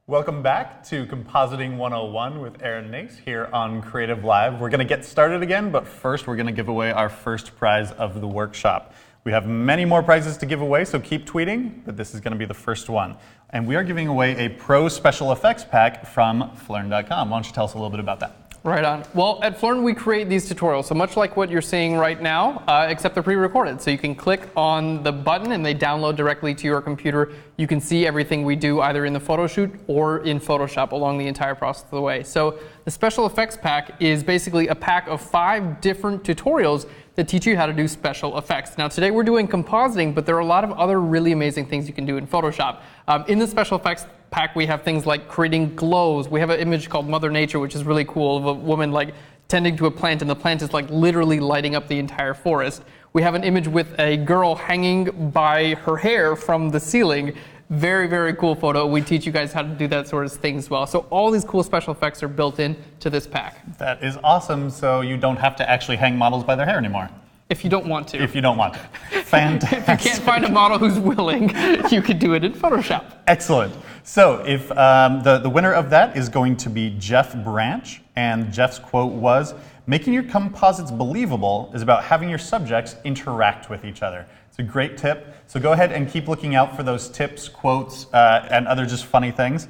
Welcome back to Compositing 101 with Aaron Nace here on Creative Live. We're going to get started again, but first we're going to give away our first prize of the workshop. We have many more prizes to give away, so keep tweeting, but this is going to be the first one. And we are giving away a Pro Special Effects pack from Phlearn.com. Why don't you tell us a little bit about that? Right on. Well, at Phlearn, we create these tutorials, so much like what you're seeing right now, except they're pre-recorded. So you can click on the button and they download directly to your computer. You can see everything we do either in the photo shoot or in Photoshop along the entire process of the way. So the Special Effects pack is basically a pack of 5 different tutorials that teach you how to do special effects. Now today we're doing compositing, but there are a lot of other really amazing things you can do in Photoshop. In the Special Effects pack we have things like creating glows. We have an image called Mother Nature, which is really cool, of a woman like tending to a plant, and the plant is like literally lighting up the entire forest. We have an image with a girl hanging by her hair from the ceiling. Very, very cool photo. We teach you guys how to do that sort of thing as well. So all these cool special effects are built in to this pack. That is awesome, so you don't have to actually hang models by their hair anymore. If you don't want to. If you don't want to. Fantastic. If you can't find a model who's willing, you could do it in Photoshop. Excellent. So if the winner of that is going to be Jeff Branch, and Jeff's quote was, "Making your composites believable is about having your subjects interact with each other." It's a great tip. So go ahead and keep looking out for those tips, quotes, and other just funny things.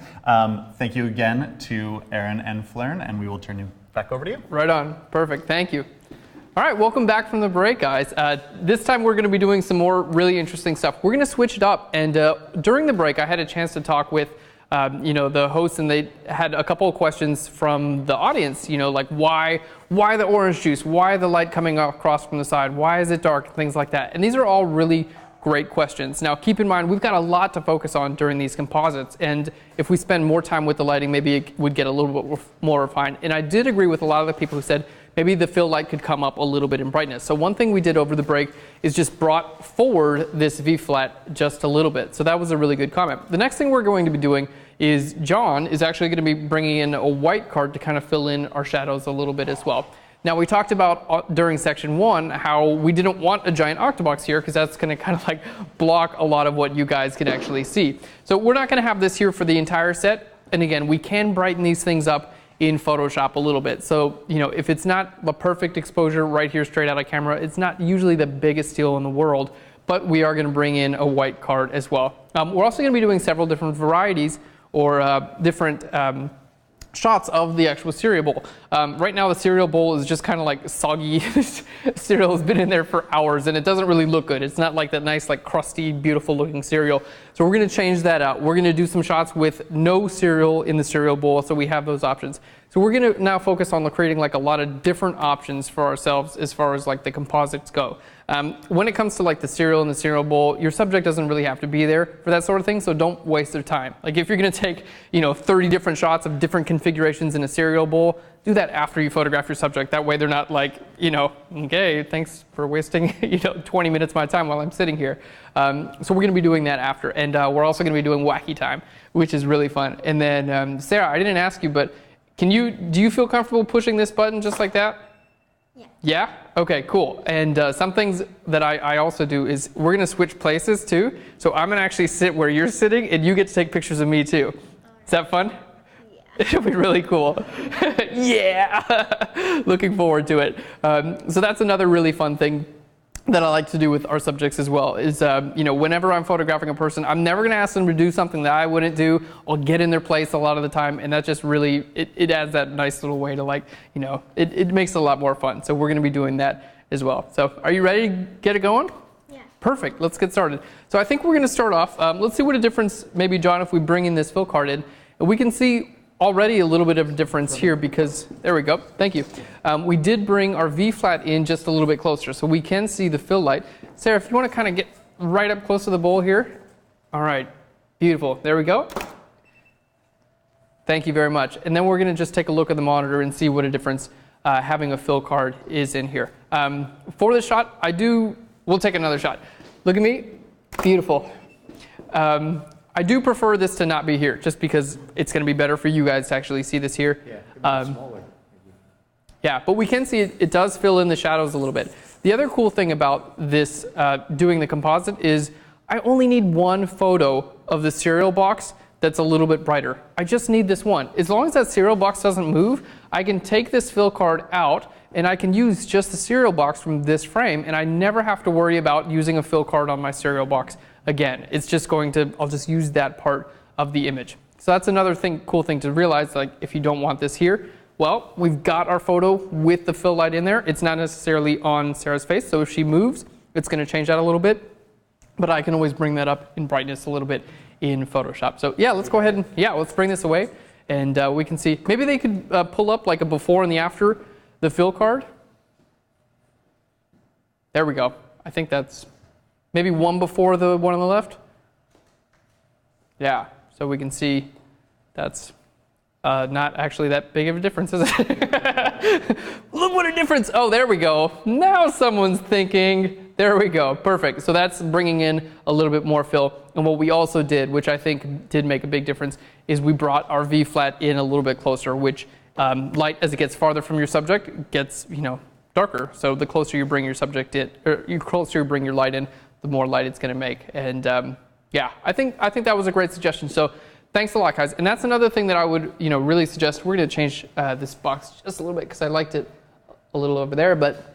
Thank you again to Aaron and Phlearn, and we will turn you back over to you. Right on. Perfect. Thank you. All right, welcome back from the break, guys. This time we're going to be doing some more really interesting stuff. We're going to switch it up, and during the break I had a chance to talk with the hosts, and they had a couple of questions from the audience, like why the orange juice, why the light coming across from the side, why is it dark, things like that. And these are all really great questions. Now keep in mind, we've got a lot to focus on during these composites, and if we spend more time with the lighting, maybe it would get a little bit more refined. And I did agree with a lot of the people who said maybe the fill light could come up a little bit in brightness. So one thing we did over the break is just brought forward this V-flat just a little bit. So that was a really good comment. The next thing we're going to be doing is John is actually going to be bringing in a white card to kind of fill in our shadows a little bit as well. Now we talked about during section 1 how we didn't want a giant octobox here because that's going to kind of like block a lot of what you guys can actually see. So we're not going to have this here for the entire set. And again, we can brighten these things up in Photoshop a little bit. So, if it's not the perfect exposure right here straight out of camera, it's not usually the biggest deal in the world, but we are going to bring in a white card as well. We're also going to be doing several different varieties or different shots of the actual cereal bowl. Right now the cereal bowl is just kind of like soggy. Cereal has been in there for hours and it doesn't really look good. It's not like that nice, like crusty, beautiful looking cereal. So we're going to change that out. We're going to do some shots with no cereal in the cereal bowl, so we have those options. So we're going to now focus on creating like a lot of different options for ourselves as far as like the composites go. When it comes to like the cereal in the cereal bowl, your subject doesn't really have to be there for that sort of thing, so don't waste their time. Like if you're going to take 30 different shots of different configurations in a cereal bowl, do that after you photograph your subject. That way they're not like, okay, thanks for wasting 20 minutes of my time while I'm sitting here. So we're going to be doing that after, and we're also going to be doing wacky time, which is really fun. And then Sarah, I didn't ask you, but do you feel comfortable pushing this button just like that? Yeah. Yeah? Okay, cool. And some things that I also do is we're going to switch places too. So I'm going to actually sit where you're sitting and you get to take pictures of me too. Is that fun? Yeah. It'll be really cool. Yeah! Looking forward to it. So that's another really fun thing that I like to do with our subjects as well is, whenever I'm photographing a person, I'm never going to ask them to do something that I wouldn't do. I'll get in their place a lot of the time, and that just really, it adds that nice little way to it makes it a lot more fun. So we're going to be doing that as well. So are you ready to get it going? Yeah. Perfect. Let's get started. So I think we're going to start off. Let's see what a difference, maybe, John, if we bring in this fill card in. And we can see already a little bit of a difference here because, there we go, thank you. We did bring our V-flat in just a little bit closer, so we can see the fill light. Sarah, if you want to kind of get right up close to the bowl here. All right, beautiful, there we go. Thank you very much. And then we're going to just take a look at the monitor and see what a difference having a fill card is in here. For this shot, we'll take another shot. Look at me, beautiful. I do prefer this to not be here, just because it's going to be better for you guys to actually see this here. Yeah, smaller. Yeah, but we can see it does fill in the shadows a little bit. The other cool thing about this doing the composite is I only need one photo of the cereal box that's a little bit brighter. I just need this one. As long as that cereal box doesn't move, I can take this fill card out and I can use just the cereal box from this frame, and I never have to worry about using a fill card on my cereal box again. It's just going to, I'll just use that part of the image. So that's another cool thing to realize, like if you don't want this here, well, we've got our photo with the fill light in there. It's not necessarily on Sarah's face, so if she moves, it's going to change that a little bit, but I can always bring that up in brightness a little bit in Photoshop. So yeah, let's go ahead and, let's bring this away, and we can see, maybe they could pull up like a before and the after the fill card. There we go. I think that's maybe one before the one on the left. Yeah, so we can see that's not actually that big of a difference, is it? Look what a difference. Oh, there we go. Now someone's thinking. There we go. Perfect. So that's bringing in a little bit more fill. And what we also did, which I think did make a big difference, is we brought our V flat in a little bit closer, which light, as it gets farther from your subject, gets darker. So the closer you bring your subject in, or the closer you bring your light in, the more light it's going to make. And yeah, I think that was a great suggestion. So thanks a lot, guys. And that's another thing that I would really suggest. We're going to change this box just a little bit because I liked it a little over there. But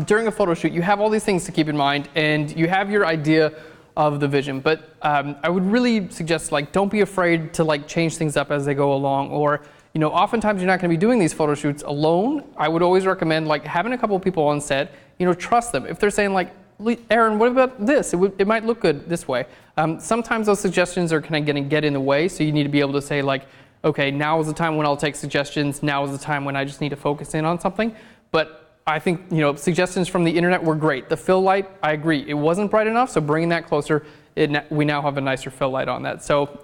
during a photo shoot, you have all these things to keep in mind, and you have your idea of the vision. But I would really suggest, like, don't be afraid to change things up as they go along. Or oftentimes you're not going to be doing these photo shoots alone. I would always recommend having a couple of people on set. Trust them. If they're saying Aaron, what about this? It might look good this way. Sometimes those suggestions are kind of going to get in the way, so you need to be able to say okay, now is the time when I'll take suggestions. Now is the time when I just need to focus in on something. But I think suggestions from the internet were great. The fill light, I agree, it wasn't bright enough, so bringing that closer, we now have a nicer fill light on that. So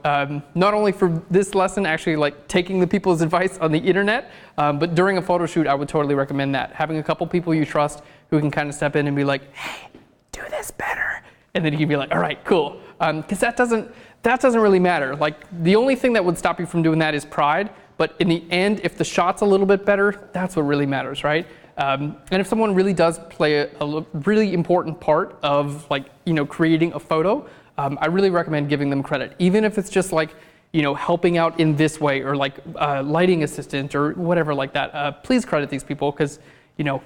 not only for this lesson, actually taking the people's advice on the internet, but during a photo shoot, I would totally recommend that. Having a couple people you trust who can kind of step in and be like, hey, do this better. And then you can be like, all right, cool. Because that doesn't really matter. The only thing that would stop you from doing that is pride. But in the end, if the shot's a little bit better, that's what really matters, right? And if someone really does play a really important part of creating a photo, I really recommend giving them credit, even if it's just helping out in this way, or lighting assistant or whatever like that. Please credit these people, because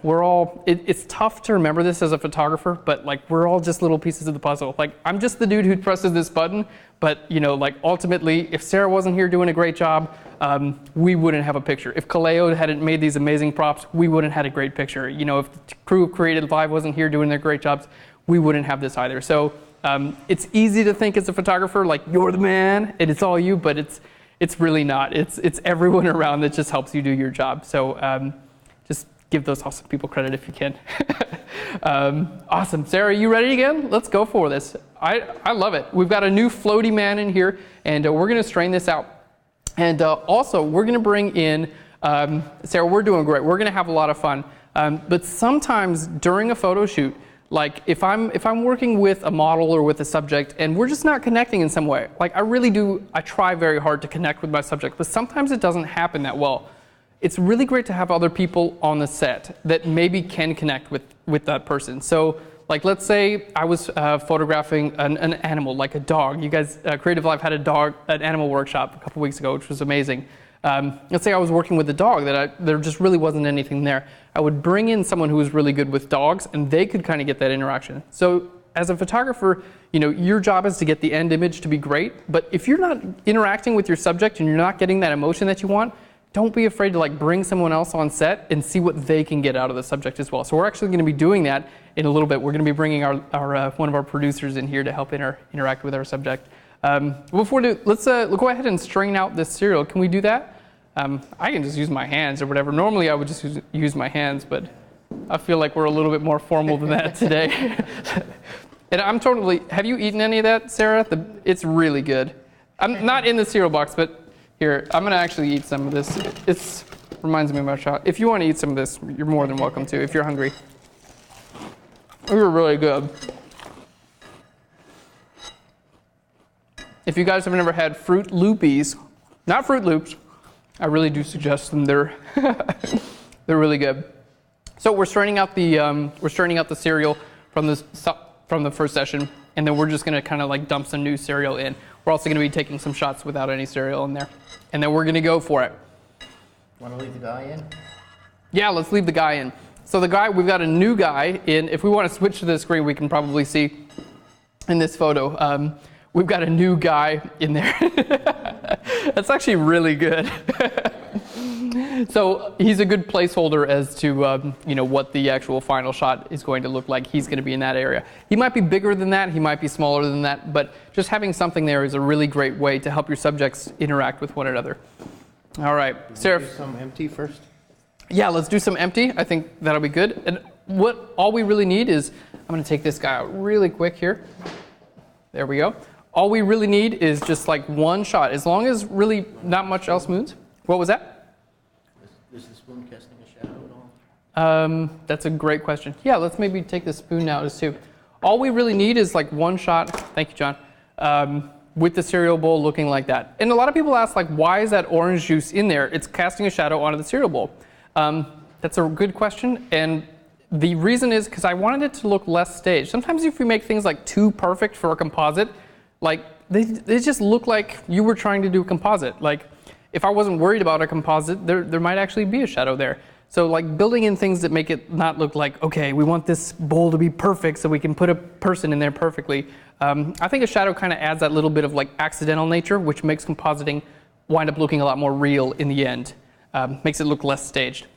we're all, it's tough to remember this as a photographer, but we're all just little pieces of the puzzle. I'm just the dude who presses this button, but ultimately, if Sarah wasn't here doing a great job, we wouldn't have a picture. If Kaleo hadn't made these amazing props, we wouldn't have had a great picture. If the crew of Creative Live wasn't here doing their great jobs, we wouldn't have this either. So it's easy to think as a photographer, you're the man, and it's all you, but it's really not. It's everyone around that just helps you do your job. So just give those awesome people credit if you can. Awesome. Sarah, you ready again? Let's go for this. I love it. We've got a new floaty man in here, and we're going to strain this out. And also, we're going to bring in, Sarah, we're doing great. We're going to have a lot of fun. But sometimes during a photo shoot, if I'm working with a model or with a subject and we're just not connecting in some way, I try very hard to connect with my subject, but sometimes it doesn't happen that well. It's really great to have other people on the set that maybe can connect with that person. So let's say I was photographing an animal, like a dog. You guys, Creative Live had an animal workshop a couple weeks ago, which was amazing. Let's say I was working with a dog there just really wasn't anything there. I would bring in someone who was really good with dogs, and they could kind of get that interaction. So as a photographer, your job is to get the end image to be great, but if you're not interacting with your subject and you're not getting that emotion that you want, don't be afraid to bring someone else on set and see what they can get out of the subject as well. So we're actually going to be doing that in a little bit. We're going to be bringing our one of our producers in here to help interact with our subject. Before we do, let's go ahead and strain out this cereal. Can we do that? I can just use my hands or whatever. Normally I would just use my hands, but I feel like we're a little bit more formal than that today. And have you eaten any of that, Sarah? It's really good. I'm not in the cereal box, but here, I'm going to actually eat some of this. It reminds me of my child. If you want to eat some of this, you're more than welcome to, if you're hungry. They were really good. If you guys have never had Fruit Loopies, not Fruit Loops, I really do suggest them. They're really good. So we're straining out the cereal from from the first session, and then we're just going to kind of like dump some new cereal in. We're also going to be taking some shots without any cereal in there, and then we're going to go for it. Want to leave the guy in? Yeah, let's leave the guy in. So the guy, we've got a new guy in. If we want to switch to the screen, we can probably see in this photo. We've got a new guy in there. That's actually really good. So he's a good placeholder as to what the actual final shot is going to look like. He's going to be in that area. He might be bigger than that. He might be smaller than that. But just having something there is a really great way to help your subjects interact with one another. All right, Sarah. Do some empty first. Yeah, let's do some empty. I think that'll be good. And all we really need is, I'm going to take this guy out really quick here. There we go. All we really need is just like one shot, as long as really not much else moves. What was that? Is the spoon casting a shadow at all? That's a great question. Yeah, let's maybe take the spoon now as too. All we really need is like one shot. Thank you, John. With the cereal bowl looking like that. And a lot of people ask, like, why is that orange juice in there? It's casting a shadow onto the cereal bowl. That's a good question, and the reason is because I wanted it to look less staged. Sometimes if we make things like too perfect for a composite, like they just look like you were trying to do a composite. Like if I wasn't worried about a composite, there might actually be a shadow there. So like building in things that make it not look like, okay, we want this bowl to be perfect so we can put a person in there perfectly. I think a shadow kind of adds that little bit of like accidental nature, which makes compositing wind up looking a lot more real in the end. Makes it look less staged.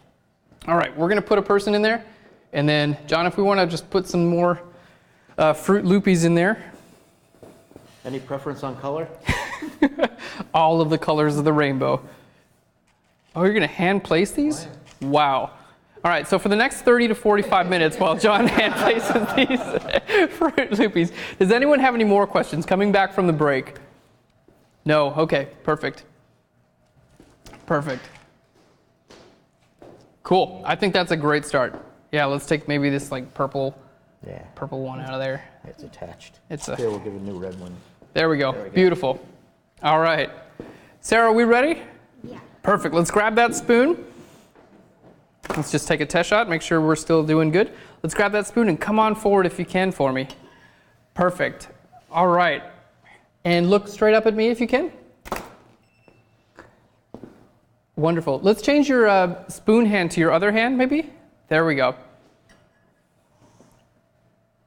All right, we're going to put a person in there. And then, John, if we want to just put some more Fruit Loopies in there. Any preference on color? All of the colors of the rainbow. Oh, you're going to hand place these? Wow. All right, so for the next 30 to 45 minutes while John hand places these Fruit Loopies, does anyone have any more questions coming back from the break? No? Okay, perfect. Perfect. Cool. I think that's a great start. Yeah, let's take maybe this like purple one out of there. It's attached. Here, we'll give a new red one. There we go. Beautiful. All right. Sarah, are we ready? Yeah. Perfect. Let's grab that spoon. Let's just take a test shot, make sure we're still doing good. Let's grab that spoon and come on forward if you can for me. Perfect. All right. And look straight up at me if you can. Wonderful. Let's change your spoon hand to your other hand, maybe. There we go.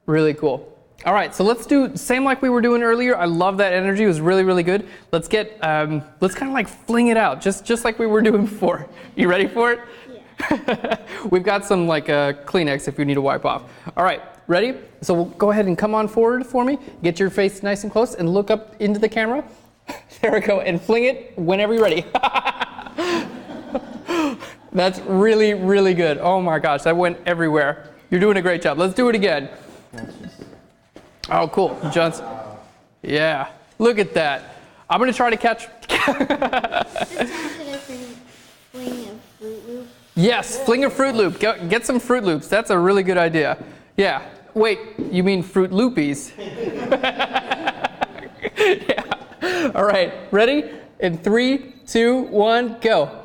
Really cool. All right, so let's do same like we were doing earlier. I love that energy. It was really, really good. Let's get let's kind of like fling it out, just like we were doing before. You ready for it? Yeah. We've got some like Kleenex if you need to wipe off. All right, ready? So we'll go ahead and come on forward for me. Get your face nice and close and look up into the camera. There we go, and fling it whenever you're ready. That's really, really good. Oh my gosh, that went everywhere. You're doing a great job. Let's do it again. Oh, cool. Johnson. Yeah. Look at that. I'm going to try to catch. This time could I fling a Fruit Loop? Yes, fling a Fruit Loop. Get some Fruit Loops. That's a really good idea. Yeah. Wait, you mean Fruit Loopies? Yeah. All right. Ready? In 3, 2, 1, go.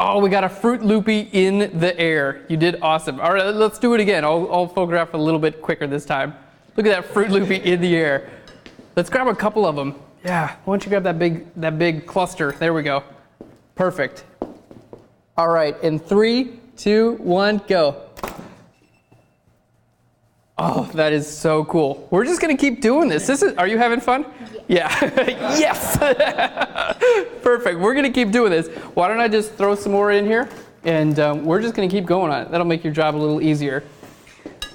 Oh, we got a Fruit Loopy in the air. You did awesome. All right, let's do it again. I'll photograph a little bit quicker this time. Look at that Fruit Loopy in the air. Let's grab a couple of them. Yeah, why don't you grab that big cluster? There we go. Perfect. All right, in 3, 2, 1, go. Oh, that is so cool. We're just gonna keep doing this. Are you having fun? Yeah. Yes. Perfect. We're gonna keep doing this. Why don't I just throw some more in here, and we're just gonna keep going on it. That'll make your job a little easier.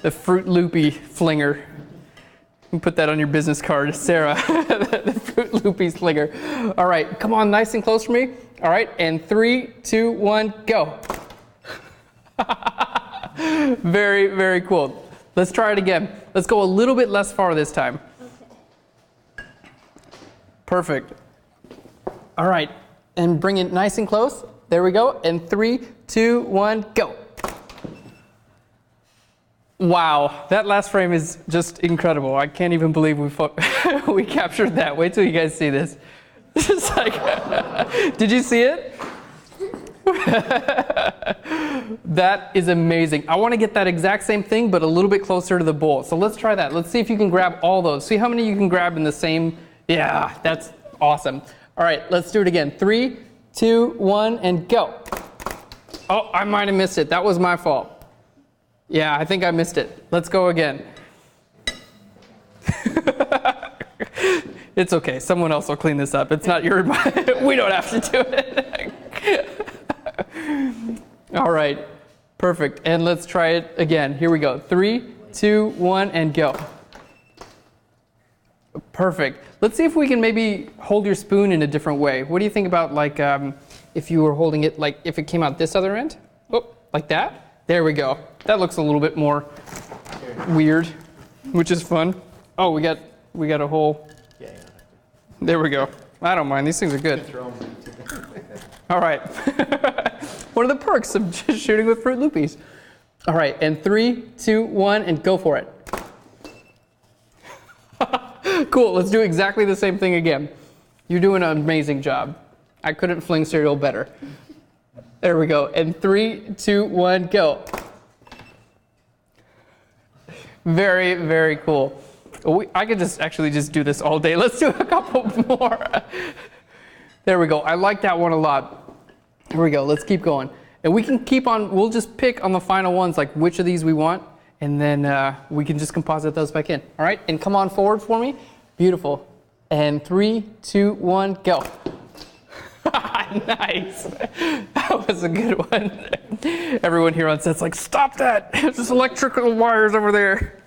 The Fruit Loopy flinger. You can put that on your business card, Sarah. The Fruit Loopy flinger. All right, come on, nice and close for me. All right, and 3, 2, 1, go. Very, very cool. Let's try it again. Let's go a little bit less far this time. Okay. Perfect. All right, and bring it nice and close. There we go. And 3, 2, 1, go. Wow, that last frame is just incredible. I can't even believe we captured that. Wait till you guys see this. This is like, did you see it? That is amazing. I want to get that exact same thing, but a little bit closer to the bowl. So let's try that. Let's see if you can grab all those. See how many you can grab in the same. Yeah, that's awesome. All right, let's do it again. 3, 2, 1, and go. Oh, I might have missed it. That was my fault. Yeah, I think I missed it. Let's go again. It's okay. Someone else will clean this up. It's not your. We don't have to do it. All right. Perfect. And let's try it again. Here we go. 3, 2, 1, and go. Perfect. Let's see if we can maybe hold your spoon in a different way. What do you think about like if you were holding it like if it came out this other end? Oh, like that? There we go. That looks a little bit more weird, which is fun. Oh, we got a whole. Yeah, yeah. There we go. I don't mind. These things are good. All right. One of the perks of just shooting with Fruit Loopies. All right, and 3, 2, 1, and go for it. Cool. Let's do exactly the same thing again. You're doing an amazing job. I couldn't fling cereal better. There we go. And 3, 2, 1, go. Very, very cool. I could actually just do this all day. Let's do a couple more. There we go. I like that one a lot. Here we go. Let's keep going. And we can keep on, we'll just pick on the final ones, like which of these we want, and then we can just composite those back in. All right? And come on forward for me. Beautiful. And 3, 2, 1, go. Nice. That was a good one. Everyone here on set's like, stop that. There's electrical wires over there.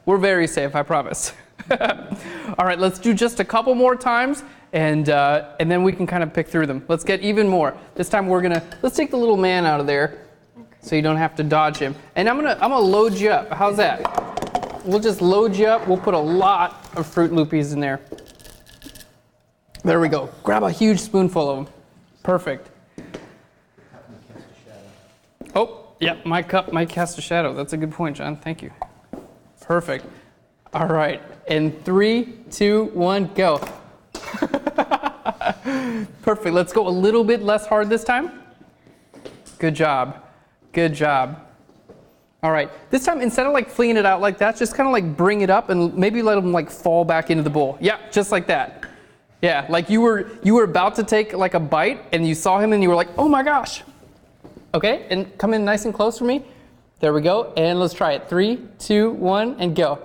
We're very safe, I promise. All right, let's do just a couple more times, and then we can kind of pick through them. Let's get even more. This time let's take the little man out of there, so you don't have to dodge him. And I'm gonna load you up. How's that? We'll just load you up. We'll put a lot of Fruit Loopies in there. There we go. Grab a huge spoonful of them. Perfect. Oh, yeah, my cup might cast a shadow. That's a good point, John. Thank you. Perfect. All right. And 3, 2, 1, go. Perfect. Let's go a little bit less hard this time. Good job. Good job. All right. This time, instead of like flinging it out like that, just kind of like bring it up and maybe let them like fall back into the bowl. Yeah, just like that. Yeah, like you were about to take like a bite and you saw him and you were like, oh my gosh. Okay, and come in nice and close for me. There we go. And let's try it. 3, 2, 1, and go.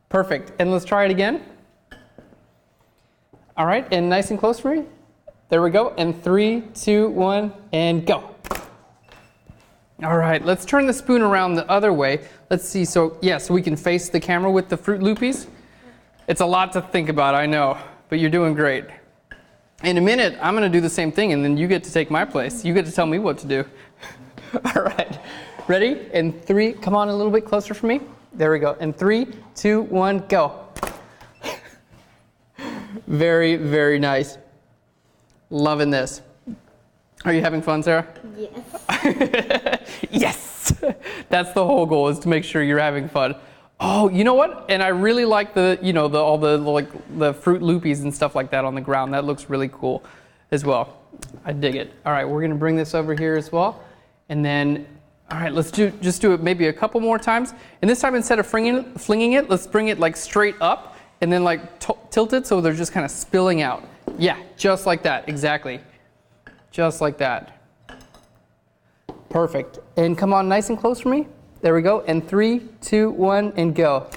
Perfect. And let's try it again. All right, and nice and close for me. There we go. And 3, 2, 1, and go. All right, let's turn the spoon around the other way. Let's see. So we can face the camera with the Fruit Loopies. It's a lot to think about, I know, but you're doing great. In a minute, I'm going to do the same thing, and then you get to take my place. You get to tell me what to do. All right. Ready? And 3, come on a little bit closer for me. There we go. And 3, 2, 1, go. Very, very nice. Loving this. Are you having fun, Sarah? Yes. Yes! That's the whole goal, is to make sure you're having fun. Oh, you know what? And I really like all the Fruit Loopies and stuff like that on the ground. That looks really cool as well. I dig it. All right, we're going to bring this over here as well. And then, all right, let's just do it maybe a couple more times. And this time, instead of flinging it, let's bring it like straight up and then like tilt it so they're just kind of spilling out. Yeah, just like that. Exactly. Just like that. Perfect. And come on nice and close for me. There we go. And 3, 2, 1, and go.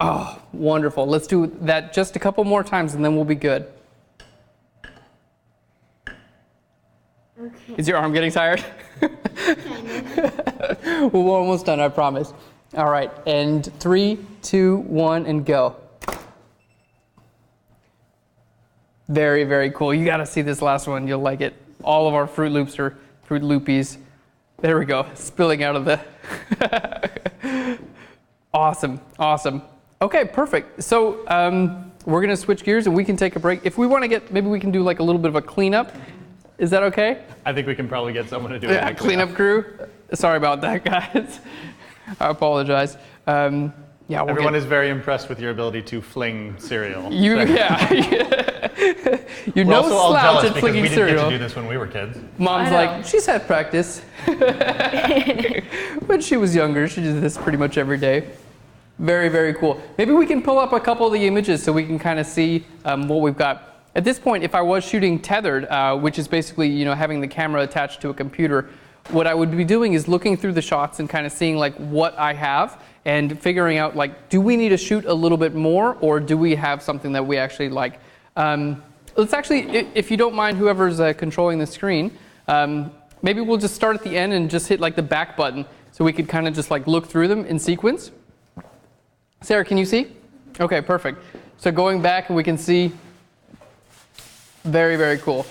Oh, wonderful. Let's do that just a couple more times and then we'll be good. Okay. Is your arm getting tired? Kind of. We're almost done, I promise. All right. And 3, 2, 1, and go. Very, very cool. You got to see this last one. You'll like it. All of our Fruit Loops are Fruit Loopies. There we go, spilling out of the. Awesome, awesome. Okay, perfect. So we're gonna switch gears and we can take a break. If we want to maybe we can do like a little bit of a cleanup. Is that okay? I think we can probably get someone to do it. Yeah, cleanup crew. Sorry about that, guys. I apologize. Everyone is very impressed with your ability to fling cereal. You Your We're nose also all slouch jealous at because we flicking didn't get cereal. to do this when we were kids. Mom's I know. like, she's had practice. When she was younger, she did this pretty much every day. Very, very cool. Maybe we can pull up a couple of the images so we can kind of see what we've got. At this point, if I was shooting tethered, which is basically, you know, having the camera attached to a computer, what I would be doing is looking through the shots and kind of seeing like what I have and figuring out like, do we need to shoot a little bit more, or do we have something that we actually like? Let's actually, if you don't mind, whoever's controlling the screen, maybe we'll just start at the end and just hit like the back button so we could kind of just like look through them in sequence. Sarah, can you see? Okay, perfect. So going back and we can see, very, very cool.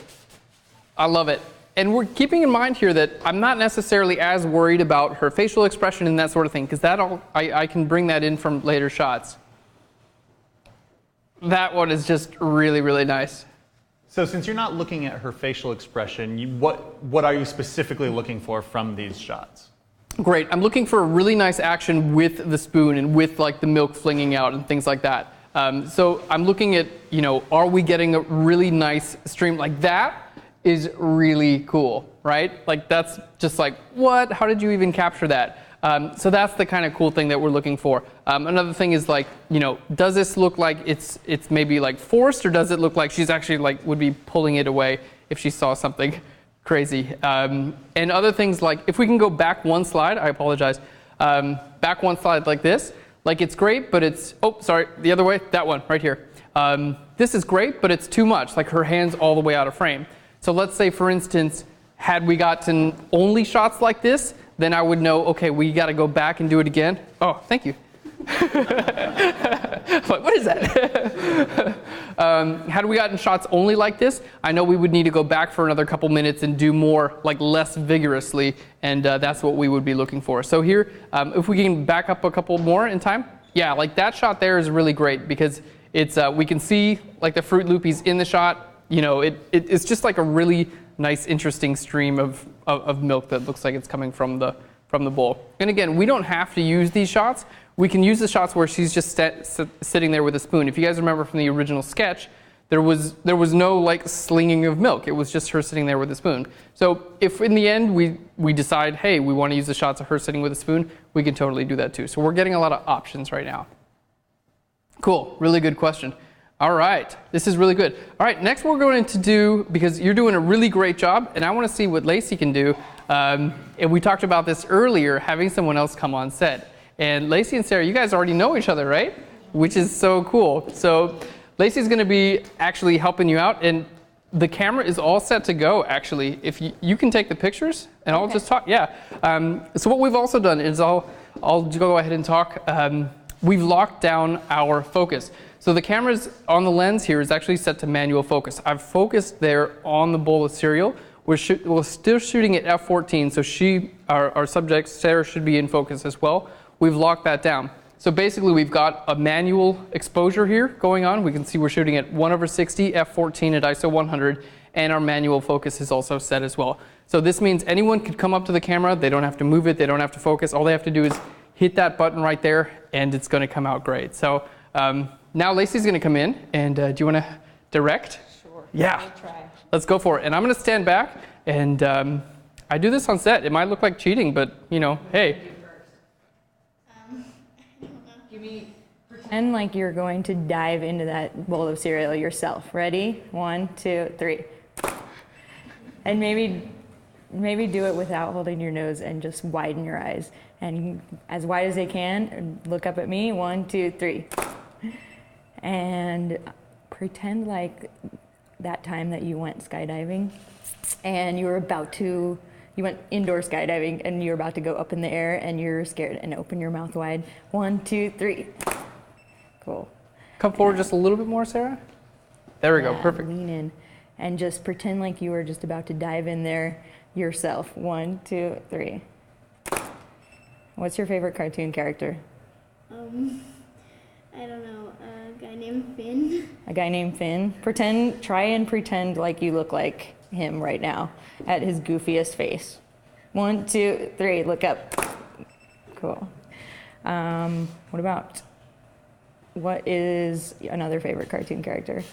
I love it. And we're keeping in mind here that I'm not necessarily as worried about her facial expression and that sort of thing, because that all I can bring that in from later shots. That one is just really, really nice. So since you're not looking at her facial expression, what are you specifically looking for from these shots? Great. I'm looking for a really nice action with the spoon and with like the milk flinging out and things like that. So I'm looking at, you know, are we getting a really nice stream like that? Is really cool, right? Like that's just like, what? How did you even capture that? So that's the kind of cool thing that we're looking for. Another thing is like, you know, does this look like it's maybe like forced, or does it look like she's actually like would be pulling it away if she saw something crazy? And other things like, if we can go back one slide, I apologize. Back one slide like this, like it's great, but it's, oh, sorry, the other way, that one right here. This is great, but it's too much, like her hand's all the way out of frame. So let's say, for instance, had we gotten only shots like this, then I would know, okay, we got to go back and do it again. Oh, thank you. Like, what is that? Had we gotten shots only like this, I know we would need to go back for another couple minutes and do more, like less vigorously, and that's what we would be looking for. So here, if we can back up a couple more in time, yeah, like that shot there is really great because it's we can see like the Fruit Loopies in the shot. You know, it's just like a really nice, interesting stream of milk that looks like it's coming from the bowl. And again, we don't have to use these shots. We can use the shots where she's just sitting there with a spoon. If you guys remember from the original sketch, there was no like slinging of milk. It was just her sitting there with a spoon. So if in the end we decide, hey, we want to use the shots of her sitting with a spoon, we can totally do that too. So we're getting a lot of options right now. Cool, really good question. All right, this is really good. All right, next we're going to do, because you're doing a really great job, and I want to see what Lacey can do. And we talked about this earlier, having someone else come on set. And Lacey and Sarah, you guys already know each other, right? Which is so cool. So Lacey's going to be actually helping you out, and the camera is all set to go, actually. If you can take the pictures, and I'll just talk. Yeah. So what we've also done is I'll go ahead and talk. We've locked down our focus. So the camera's on the lens here is actually set to manual focus. I've focused there on the bowl of cereal. We're still shooting at f14, so our subject, Sarah, should be in focus as well. We've locked that down. So basically we've got a manual exposure here going on. We can see we're shooting at 1/60, f14 at ISO 100, and our manual focus is also set as well. So this means anyone could come up to the camera. They don't have to move it. They don't have to focus. All they have to do is hit that button right there, and it's going to come out great. So now Lacey's going to come in, and do you want to direct? Sure. Yeah. I'll try. Let's go for it. And I'm going to stand back, and I do this on set. It might look like cheating, but, you know, hey. Pretend like you're going to dive into that bowl of cereal yourself. Ready? 1, 2, 3. And maybe do it without holding your nose and just widen your eyes. And as wide as they can, and look up at me. 1, 2, 3. And pretend like that time that you went skydiving and you went indoor skydiving and you're about to go up in the air and you're scared, and open your mouth wide. 1, 2, 3. Cool. Come forward just a little bit more, Sarah. There we go. Yeah, Perfect. lean in and just pretend like you were just about to dive in there yourself. 1, 2, 3. What's your favorite cartoon character? I don't know, a guy named Finn. A guy named Finn. Try and pretend like you look like him right now at his goofiest face. 1, 2, 3, look up. Cool. What is another favorite cartoon character?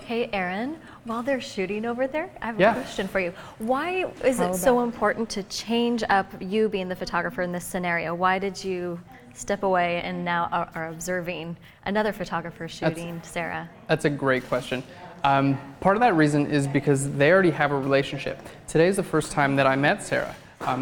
Hey, Aaron, while they're shooting over there, I have Yeah. a question for you. Why is How it so about- important to change up you being the photographer in this scenario? Why did you step away and now are observing another photographer shooting Sarah? That's a great question. Part of that reason is because they already have a relationship. Today is the first time that I met Sarah.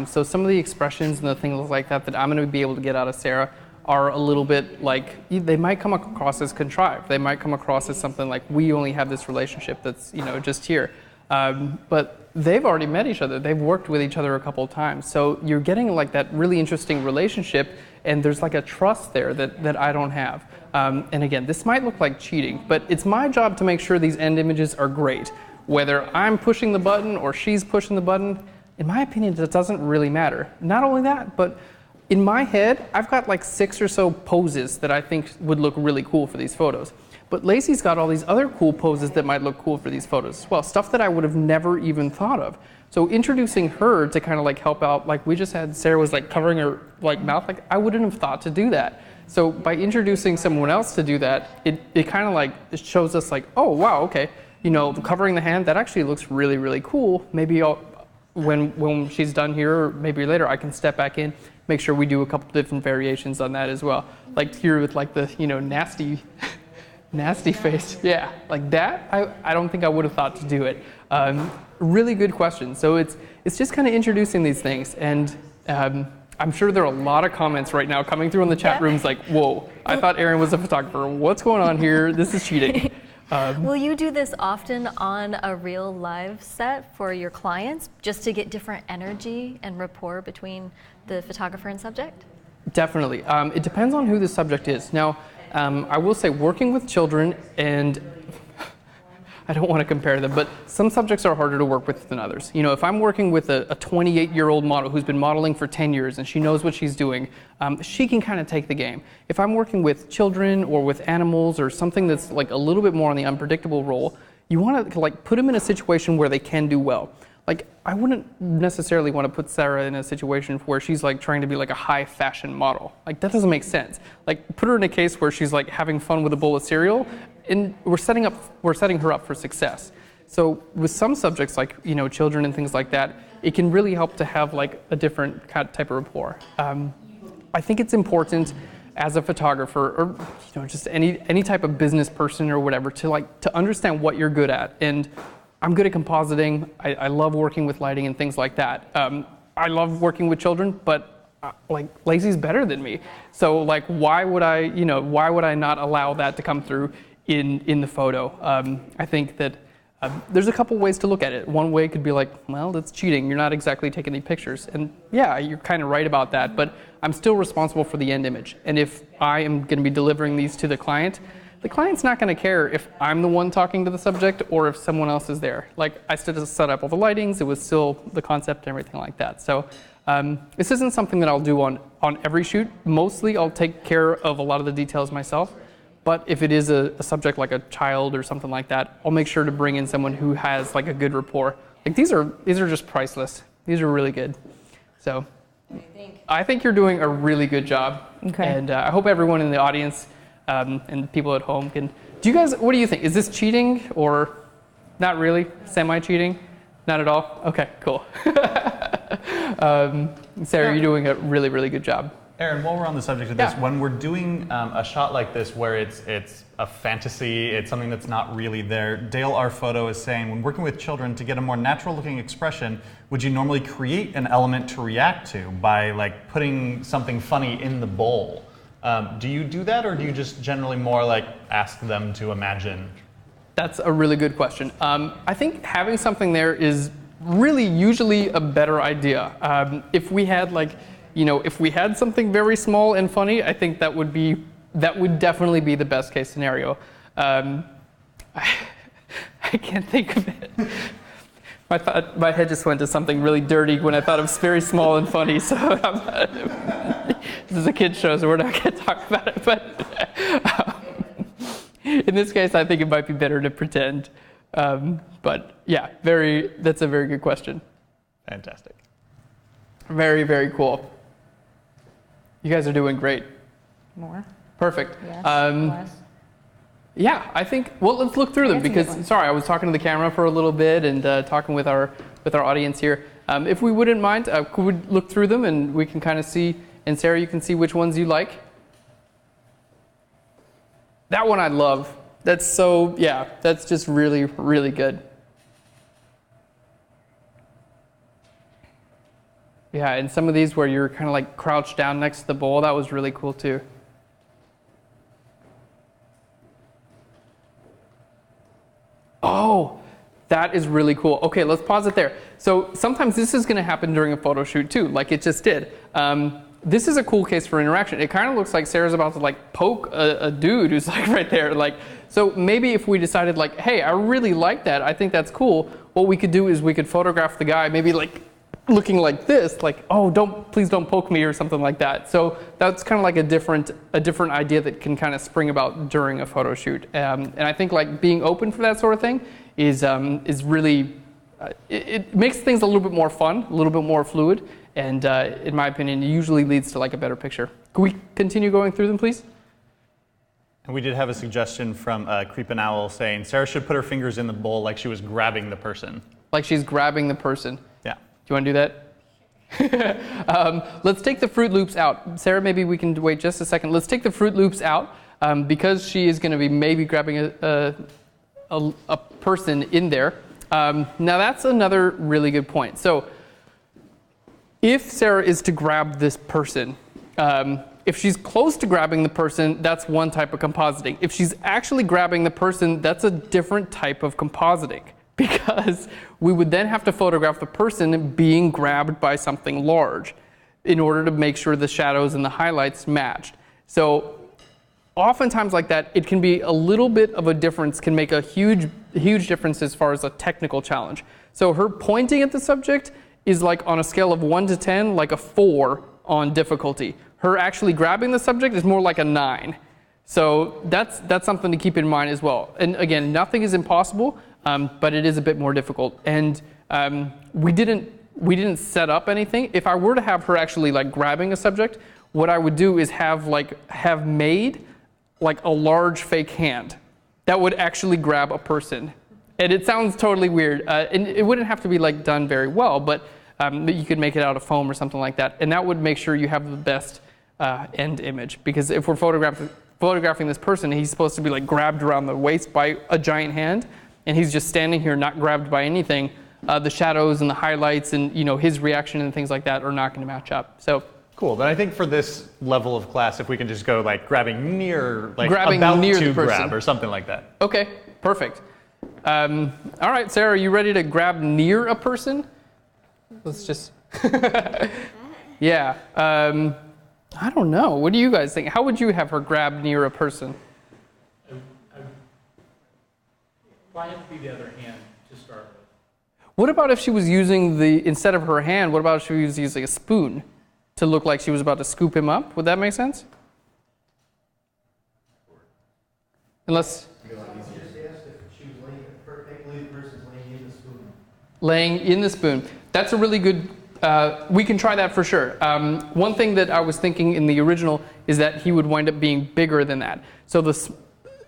So some of the expressions and the things like that that I'm going to be able to get out of Sarah are a little bit like, they might come across as contrived. They might come across as something like, we only have this relationship that's, just here. But they've already met each other. They've worked with each other a couple of times. So you're getting like that really interesting relationship, and there's like a trust there that I don't have. And again, this might look like cheating, but it's my job to make sure these end images are great. Whether I'm pushing the button or she's pushing the button, in my opinion, that doesn't really matter. Not only that, but in my head, I've got like 6 or so poses that I think would look really cool for these photos. But Lacey's got all these other cool poses that might look cool for these photos as well, stuff that I would have never even thought of. So introducing her to kind of like help out, like we just had Sarah was like covering her like mouth, like I wouldn't have thought to do that. So by introducing someone else to do that, it kind of like it shows us like, oh wow, okay, covering the hand, that actually looks really, really cool. Maybe when she's done here, or maybe later, I can step back in, make sure we do a couple different variations on that as well. Like here with like the nasty face, yeah, like that. I don't think I would have thought to do it. Really good question. So it's just kind of introducing these things, and I'm sure there are a lot of comments right now coming through in the chat rooms like, whoa, I thought Aaron was a photographer. What's going on here? This is cheating. Will you do this often on a real live set for your clients, just to get different energy and rapport between the photographer and subject? Definitely. It depends on who the subject is. Now, I will say working with children, and I don't want to compare them, but some subjects are harder to work with than others. If I'm working with a 28-year-old model who's been modeling for 10 years and she knows what she's doing, she can kind of take the game. If I'm working with children or with animals or something that's like a little bit more on the unpredictable role, you want to like put them in a situation where they can do well. Like, I wouldn't necessarily want to put Sarah in a situation where she's like trying to be like a high fashion model. Like, that doesn't make sense. Like, put her in a case where she's like having fun with a bowl of cereal, and we're setting her up for success. So with some subjects like, children and things like that, it can really help to have like a different type of rapport. I think it's important as a photographer, or just any type of business person or whatever, to understand what you're good at. And I'm good at compositing. I love working with lighting and things like that. I love working with children, but like Lacey's better than me. So like, why would I not allow that to come through in the photo? I think that there's a couple ways to look at it. One way could be like, well, that's cheating. You're not exactly taking any pictures. And yeah, you're kind of right about that, but I'm still responsible for the end image. And if I am going to be delivering these to the client's not going to care if I'm the one talking to the subject or if someone else is there. Like, I still just set up all the lightings. It was still the concept and everything like that. So this isn't something that I'll do on every shoot. Mostly I'll take care of a lot of the details myself. But if it is a subject like a child or something like that, I'll make sure to bring in someone who has like a good rapport. Like, these are just priceless. These are really good. So I think you're doing a really good job. Okay. And I hope everyone in the audience and people at home can. What do you think? Is this cheating or not really? Semi-cheating? Not at all? Okay, cool. Sarah, you're doing a really, really good job. Aaron, while we're on the subject of this, Yeah. when we're doing a shot like this where it's a fantasy, it's something that's not really there, Dale our photo is saying, when working with children to get a more natural looking expression, would you normally create an element to react to by like putting something funny in the bowl? Do you do that, or do you just generally more like ask them to imagine? That's a really good question. I think having something there is really usually a better idea. If we had if we had something very small and funny, I think that would definitely be the best case scenario. I can't think of it. My head just went to something really dirty when I thought of very small and funny. So this is a kid's show, so we're not going to talk about it. But in this case, I think it might be better to pretend. But yeah, that's a very good question. Fantastic. Very, very cool. You guys are doing great. More? Perfect. Yes. Um, Less? Yeah, I think. Well, let's look through them That's a good because one. sorry, I was talking to the camera for a little bit and talking with our audience here. If we wouldn't mind, could we look through them and we can kind of see? And Sarah, you can see which ones you like. That one I love. That's so yeah. That's just really really good. Yeah, and some of these where you're kind of like crouched down next to the bowl, that was really cool too. Oh, that is really cool. Okay, let's pause it there. So sometimes this is going to happen during a photo shoot too, like it just did. This is a cool case for interaction. It kind of looks like Sarah's about to like poke a dude who's like right there. Like, so maybe if we decided like, hey, I really like that. I think that's cool. What we could do is we could photograph the guy maybe like looking like this, like, oh, please don't poke me or something like that. So that's kind of like a different idea that can kind of spring about during a photo shoot. And I think like being open for that sort of thing is really, it makes things a little bit more fun, a little bit more fluid. And in my opinion, it usually leads to like a better picture. Could we continue going through them, please? And we did have a suggestion from Creepin' Owl saying Sarah should put her fingers in the bowl like she was grabbing the person. Like she's grabbing the person. Yeah. Do you want to do that? Let's take the Fruit Loops out. Sarah, maybe we can wait just a second. Let's take the Fruit Loops out because she is going to be maybe grabbing a person in there. Now that's another really good point. So if Sarah is to grab this person, if she's close to grabbing the person, that's one type of compositing. If she's actually grabbing the person, that's a different type of compositing. Because we would then have to photograph the person being grabbed by something large in order to make sure the shadows and the highlights matched. So oftentimes like that, it can be a little bit of a difference, can make a huge difference as far as a technical challenge. So her pointing at the subject is like on a scale of 1 to 10, like a 4 on difficulty. Her actually grabbing the subject is more like a 9. So that's something to keep in mind as well. And again, nothing is impossible. But it is a bit more difficult, and we didn't set up anything. If I were to have her actually like grabbing a subject, what I would do is have made like a large fake hand that would actually grab a person. And it sounds totally weird, and it wouldn't have to be like done very well, but you could make it out of foam or something like that, and that would make sure you have the best end image. Because if we're photographing this person, he's supposed to be like grabbed around the waist by a giant hand. And he's just standing here not grabbed by anything, the shadows and the highlights and his reaction and things like that are not going to match up. So Cool, but I think for this level of class, if we can just go like grabbing near, like Grabbing about near to the person. grab or something like that. Okay, perfect. All right, Sarah, are you ready to grab near a person? Let's just, yeah. I don't know. What do you guys think? How would you have her grab near a person? Probably have to be the other hand to start with. What about if she was using instead of her hand, what about if she was using a spoon to look like she was about to scoop him up? Would that make sense? Unless... Laying in the spoon. That's a really good... we can try that for sure. One thing that I was thinking in the original is that he would wind up being bigger than that. So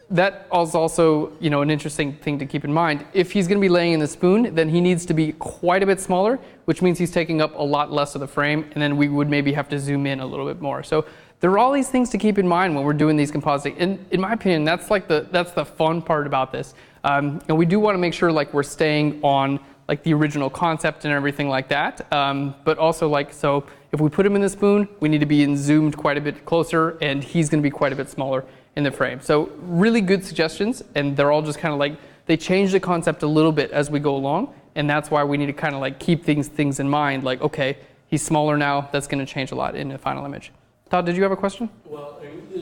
that is also, an interesting thing to keep in mind. If he's going to be laying in the spoon, then he needs to be quite a bit smaller, which means he's taking up a lot less of the frame, and then we would maybe have to zoom in a little bit more. So there are all these things to keep in mind when we're doing these compositing. And in my opinion, that's the fun part about this. And we do want to make sure like we're staying on like the original concept and everything like that. But also so if we put him in the spoon, we need to be zoomed quite a bit closer, and he's going to be quite a bit smaller in the frame. So really good suggestions, and they're all just kind of they change the concept a little bit as we go along, and that's why we need to kind of keep things in mind, like, okay, he's smaller now, that's going to change a lot in the final image. Todd, did you have a question? Well,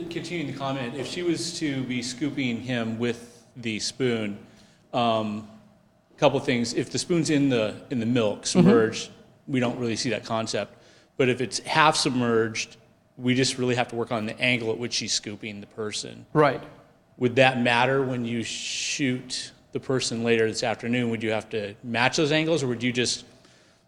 continuing the comment, if she was to be scooping him with the spoon, couple things. If the spoon's in the milk, submerged, we don't really see that concept. But if it's half submerged, we just really have to work on the angle at which she's scooping the person. Right. Would that matter when you shoot the person later this afternoon? Would you have to match those angles, or would you just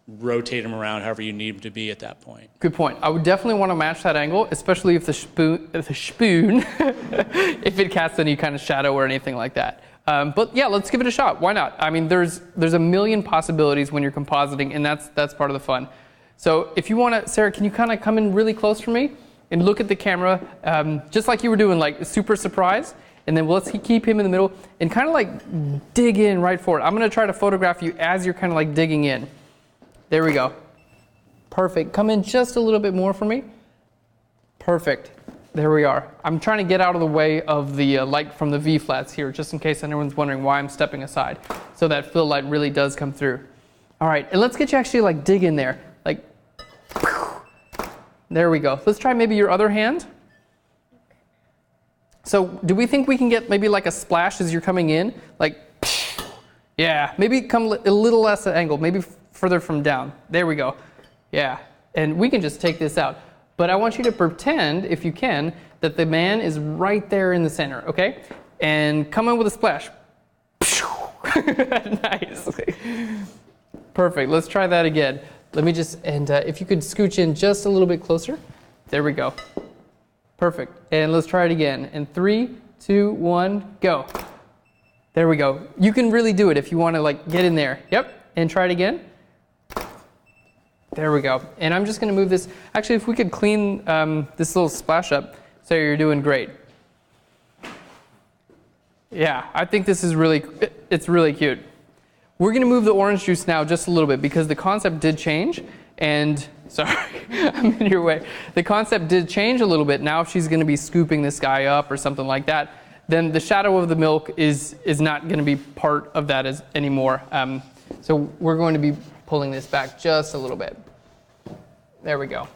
rotate them around however you need them to be at that point. Good point. I would definitely want to match that angle, especially if the spoon, if it casts any kind of shadow or anything like that. But yeah, let's give it a shot. Why not? I mean, there's a million possibilities when you're compositing, and that's part of the fun. So if you want to, Sarah, can you kind of come in really close for me and look at the camera, just like you were doing, like super surprise, and then let's keep him in the middle and kind of like dig in right for it. I'm going to try to photograph you as you're kind of like digging in. There we go. Perfect. Come in just a little bit more for me. Perfect. There we are. I'm trying to get out of the way of the light from the V-flats here, just in case anyone's wondering why I'm stepping aside. So that fill light really does come through. All right, and let's get you actually like dig in there. Like, there we go. Let's try maybe your other hand. So do we think we can get maybe like a splash as you're coming in? Like, yeah, maybe come a little less at angle, maybe further from down. There we go. Yeah, and we can just take this out. But I want you to pretend, if you can, that the man is right there in the center, okay? And come in with a splash. Nice. Perfect, let's try that again. Let me just, and if you could scooch in just a little bit closer. There we go. Perfect, and let's try it again. And 3, 2, 1, go. There we go. You can really do it if you want to like get in there. Yep, and try it again. There we go. And I'm just going to move this. Actually, if we could clean this little splash up, so you're doing great. Yeah, I think this is it's really cute. We're going to move the orange juice now just a little bit because the concept did change. And sorry, I'm in your way. The concept did change a little bit. Now if she's going to be scooping this guy up or something like that, then the shadow of the milk is not going to be part of that anymore. So we're going to be pulling this back just a little bit. There we go.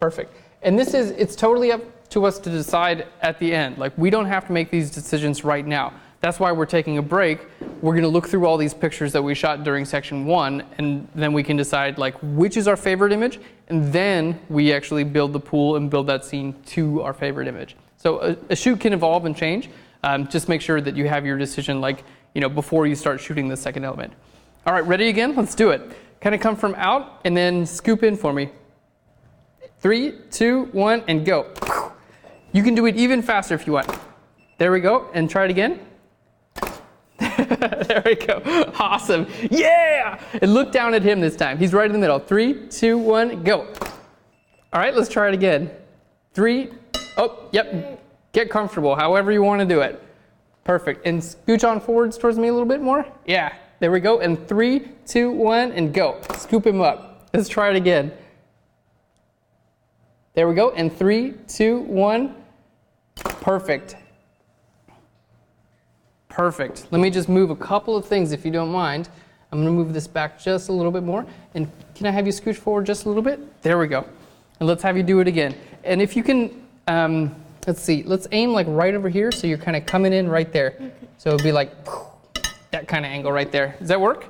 Perfect. And it's totally up to us to decide at the end. Like, we don't have to make these decisions right now. That's why we're taking a break. We're going to look through all these pictures that we shot during section 1, and then we can decide like which is our favorite image, and then we actually build the pool and build that scene to our favorite image. So a shoot can evolve and change. Just make sure that you have your decision before you start shooting the second element. All right, ready again? Let's do it. Kind of come from out and then scoop in for me. 3, 2, 1, and go. You can do it even faster if you want. There we go, and try it again. There we go. Awesome. Yeah! And look down at him this time. He's right in the middle. 3, 2, 1, go. All right, let's try it again. 3, oh, yep. Get comfortable, however you want to do it. Perfect. And scooch on forwards towards me a little bit more. Yeah, there we go. And 3, 2, 1, and go. Scoop him up. Let's try it again. There we go. And 3, 2, 1. Perfect. Perfect. Let me just move a couple of things if you don't mind. I'm going to move this back just a little bit more. And can I have you scooch forward just a little bit? There we go. And let's have you do it again. And if you can, let's see, let's aim like right over here so you're kind of coming in right there. Okay. So it'll be like that kind of angle right there. Does that work?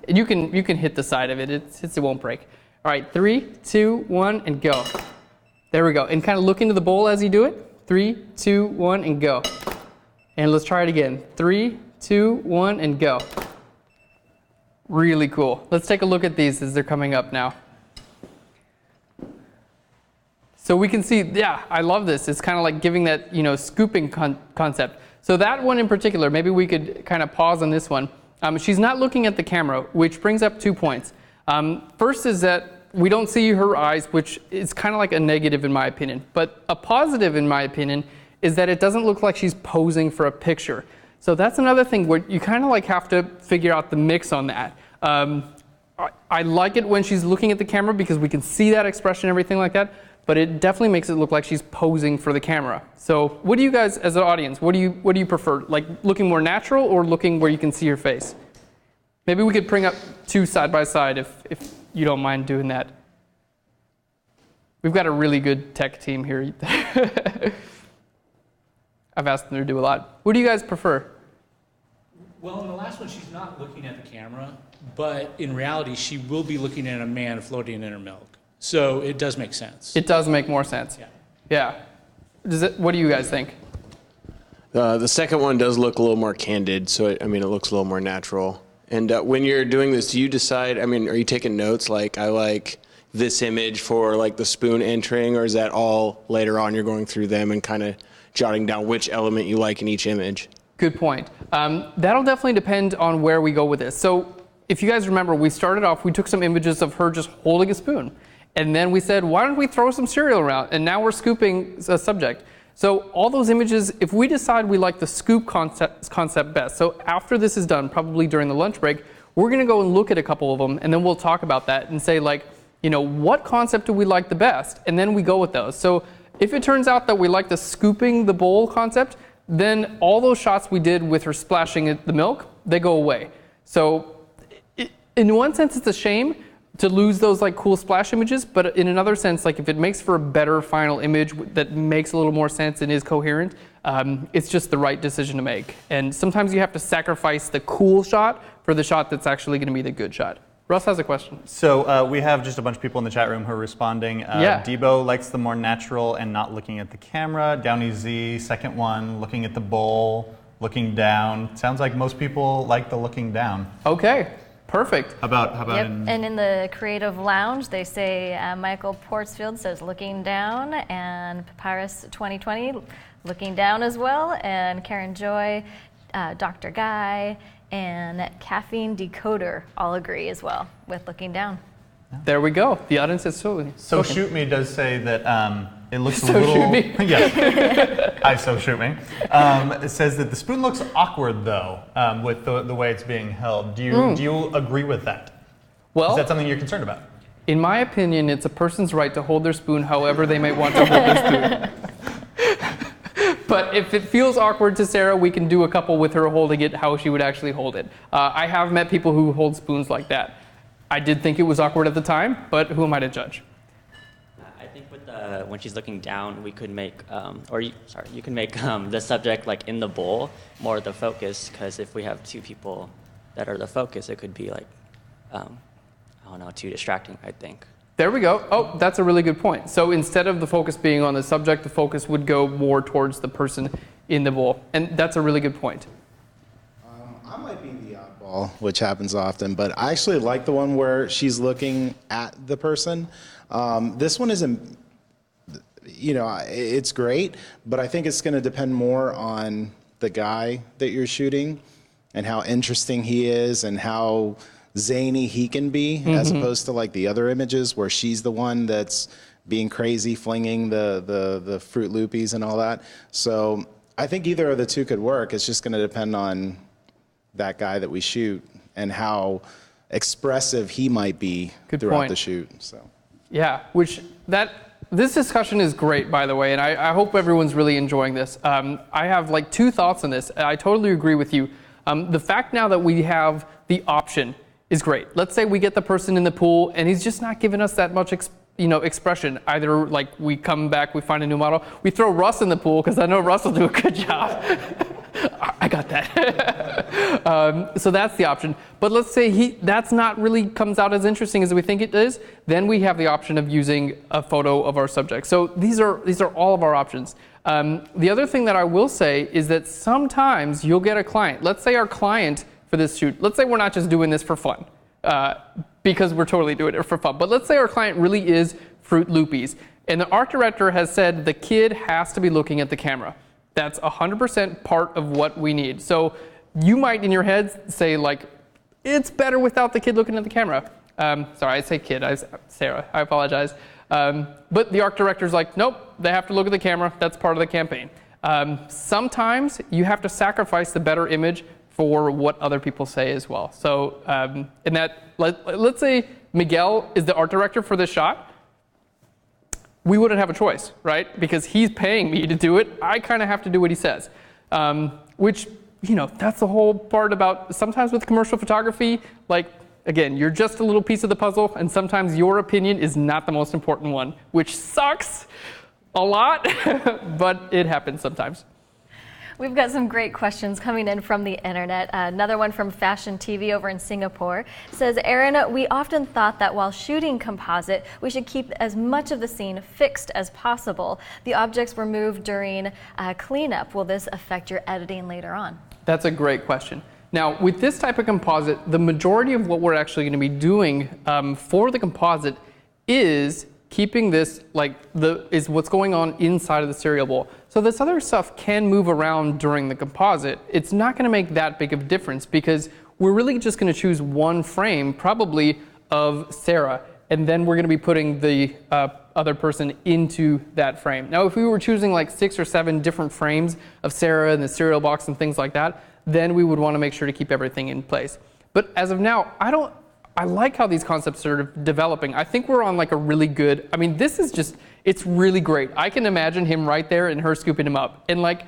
And you can hit the side of it. It won't break. All right, 3, 2, 1, and go. There we go. And kind of look into the bowl as you do it. 3, 2, 1, and go. And let's try it again. 3, 2, 1, and go. Really cool. Let's take a look at these as they're coming up now. So we can see, yeah, I love this. It's kind of like giving that, scooping concept. So that one in particular, maybe we could kind of pause on this one. She's not looking at the camera, which brings up 2 points. First is that we don't see her eyes, which is kind of like a negative in my opinion. But a positive in my opinion is that it doesn't look like she's posing for a picture. So that's another thing where you kind of like have to figure out the mix on that. I like it when she's looking at the camera because we can see that expression and everything like that, but it definitely makes it look like she's posing for the camera. So what do you guys, as an audience, what do you prefer? Like looking more natural or looking where you can see her face? Maybe we could bring up 2 side by side if you don't mind doing that. We've got a really good tech team here. I've asked them to do a lot. What do you guys prefer? Well, in the last one, she's not looking at the camera, but in reality, she will be looking at a man floating in her milk. So it does make sense. It does make more sense. Yeah. What do you guys think? The second one does look a little more candid, so it looks a little more natural. And when you're doing this, do you decide, I mean, are you taking notes like, I like this image for like the spoon entering, or is that all later on you're going through them and kind of jotting down which element you like in each image? Good point. That'll definitely depend on where we go with this. So if you guys remember, we started off, we took some images of her just holding a spoon. And then we said, why don't we throw some cereal around? And now we're scooping a subject. So all those images, if we decide we like the scoop concept best, so after this is done, probably during the lunch break, we're going to go and look at a couple of them, and then we'll talk about that and say, like, you know, what concept do we like the best? And then we go with those. So if it turns out that we like the scooping the bowl concept, then all those shots we did with her splashing the milk, they go away. So in one sense, it's a shame to lose those like cool splash images, but in another sense, like if it makes for a better final image that makes a little more sense and is coherent, it's just the right decision to make. And sometimes you have to sacrifice the cool shot for the shot that's actually going to be the good shot. Russ has a question. So we have just a bunch of people in the chat room who are responding. Yeah. Debo likes the more natural and not looking at the camera. Downey Z, second one, looking at the bowl, looking down. Sounds like most people like the looking down. Okay. Perfect. How about Yep. And in the creative lounge, they say Michael Portsfield says looking down, and Papyrus 2020 looking down as well, and Karen Joy, Dr. Guy, and Caffeine Decoder all agree as well with looking down. There we go. The audience is so. So Shoot Me does say that it looks So a little. Shoot Me? Yes. Hi, So Shoot Me. It says that the spoon looks awkward though, with the way it's being held. Do you agree with that? Well, Is that something you're concerned about? in my opinion, it's a person's right to hold their spoon however they might want to hold their spoon. But if it feels awkward to Sarah, we can do a couple with her holding it how she would actually hold it. I have met people who hold spoons like that. I did think it was awkward at the time, but who am I to judge? I think with when she's looking down, we could make, you can make the subject like in the bowl more the focus, because if we have two people that are the focus, it could be like, I don't know, too distracting, I think. There we go. Oh, that's a really good point. So instead of the focus being on the subject, the focus would go more towards the person in the bowl. And that's a really good point. I might be the oddball, which happens often, but I actually like the one where she's looking at the person. This one isn't, you know, it's great, but I think it's going to depend more on the guy that you're shooting and how interesting he is and how zany he can be, as opposed to like the other images where she's the one that's being crazy, flinging the Fruit Loopies and all that. So I think either of the two could work. It's just going to depend on that guy that we shoot and how expressive he might be throughout the shoot. So yeah, this discussion is great, by the way, and I hope everyone's really enjoying this. I have like two thoughts on this. I totally agree with you. The fact now that we have the option is great. Let's say we get the person in the pool and he's just not giving us that much expression. Either like we come back, we find a new model, we throw Russ in the pool because I know Russ will do a good job. I got that. So that's the option. But let's say that's not really comes out as interesting as we think it is. Then we have the option of using a photo of our subject. So these are all of our options. The other thing that I will say is that sometimes you'll get a client. Let's say our client for this shoot, let's say we're not just doing this for fun, because we're totally doing it for fun. But let's say our client really is Fruit Loopies, and the art director has said the kid has to be looking at the camera. That's 100% part of what we need. So you might in your head say like, it's better without the kid looking at the camera. Sorry, I say kid, Sarah, I apologize. But the art director's like, nope, they have to look at the camera. That's part of the campaign. Sometimes you have to sacrifice the better image for what other people say as well. So let's say Miguel is the art director for this shot. We wouldn't have a choice, right? Because he's paying me to do it. I kind of have to do what he says, which, you know, that's the whole part about sometimes with commercial photography, like, again, you're just a little piece of the puzzle, and sometimes your opinion is not the most important one, which sucks a lot, but it happens sometimes. We've got some great questions coming in from the internet. Another one from Fashion TV over in Singapore says, Aaron, we often thought that while shooting composite, we should keep as much of the scene fixed as possible. The objects were moved during cleanup. Will this affect your editing later on? That's a great question. Now, with this type of composite, the majority of what we're actually going to be doing for the composite is keeping this is what's going on inside of the cereal bowl. So this other stuff can move around during the composite. It's not going to make that big of a difference because we're really just going to choose one frame, probably of Sarah, and then we're going to be putting the other person into that frame. Now, if we were choosing like 6 or 7 different frames of Sarah and the cereal box and things like that, then we would want to make sure to keep everything in place. But as of now, I like how these concepts are developing. I think we're on like a really good, I mean, this is just, it's really great. I can imagine him right there and her scooping him up. And like,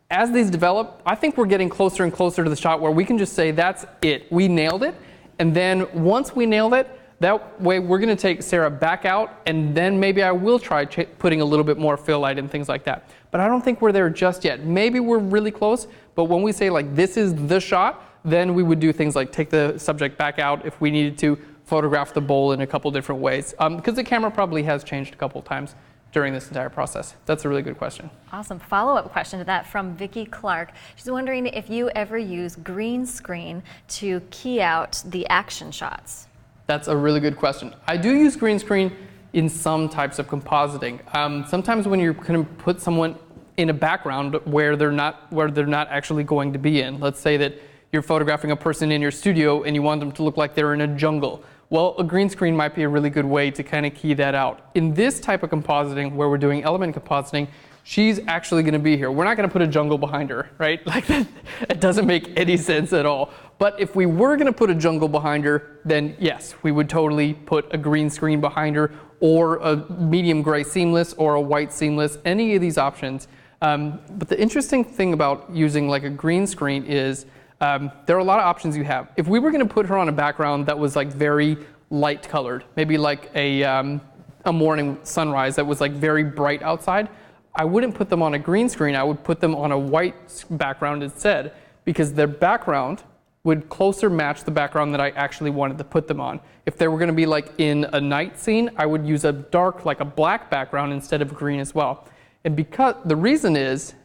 as these develop, I think we're getting closer and closer to the shot where we can just say, that's it, we nailed it. And then once we nailed it, that way we're going to take Sarah back out, and then maybe I will try putting a little bit more fill light and things like that. But I don't think we're there just yet. Maybe we're really close, but when we say like this is the shot, then we would do things like take the subject back out if we needed to, photograph the bowl in a couple different ways. Because the camera probably has changed a couple times during this entire process. That's a really good question. Awesome. Follow-up question to that from Vicky Clark. She's wondering if you ever use green screen to key out the action shots. That's a really good question. I do use green screen in some types of compositing. Sometimes when you're going to put someone in a background where they're not actually going to be in. Let's say that you're photographing a person in your studio and you want them to look like they're in a jungle. Well, a green screen might be a really good way to kind of key that out. In this type of compositing, where we're doing element compositing, she's actually going to be here. We're not going to put a jungle behind her, right? Like that, it doesn't make any sense at all. But if we were going to put a jungle behind her, then yes, we would totally put a green screen behind her, or a medium gray seamless, or a white seamless, any of these options. But the interesting thing about using like a green screen is there are a lot of options you have. If we were going to put her on a background that was like very light colored, maybe like a morning sunrise that was like very bright outside, I wouldn't put them on a green screen. I would put them on a white background instead, because their background would closer match the background that I actually wanted to put them on. If they were going to be like in a night scene, I would use a dark, like a black background instead of green as well. And because the reason is,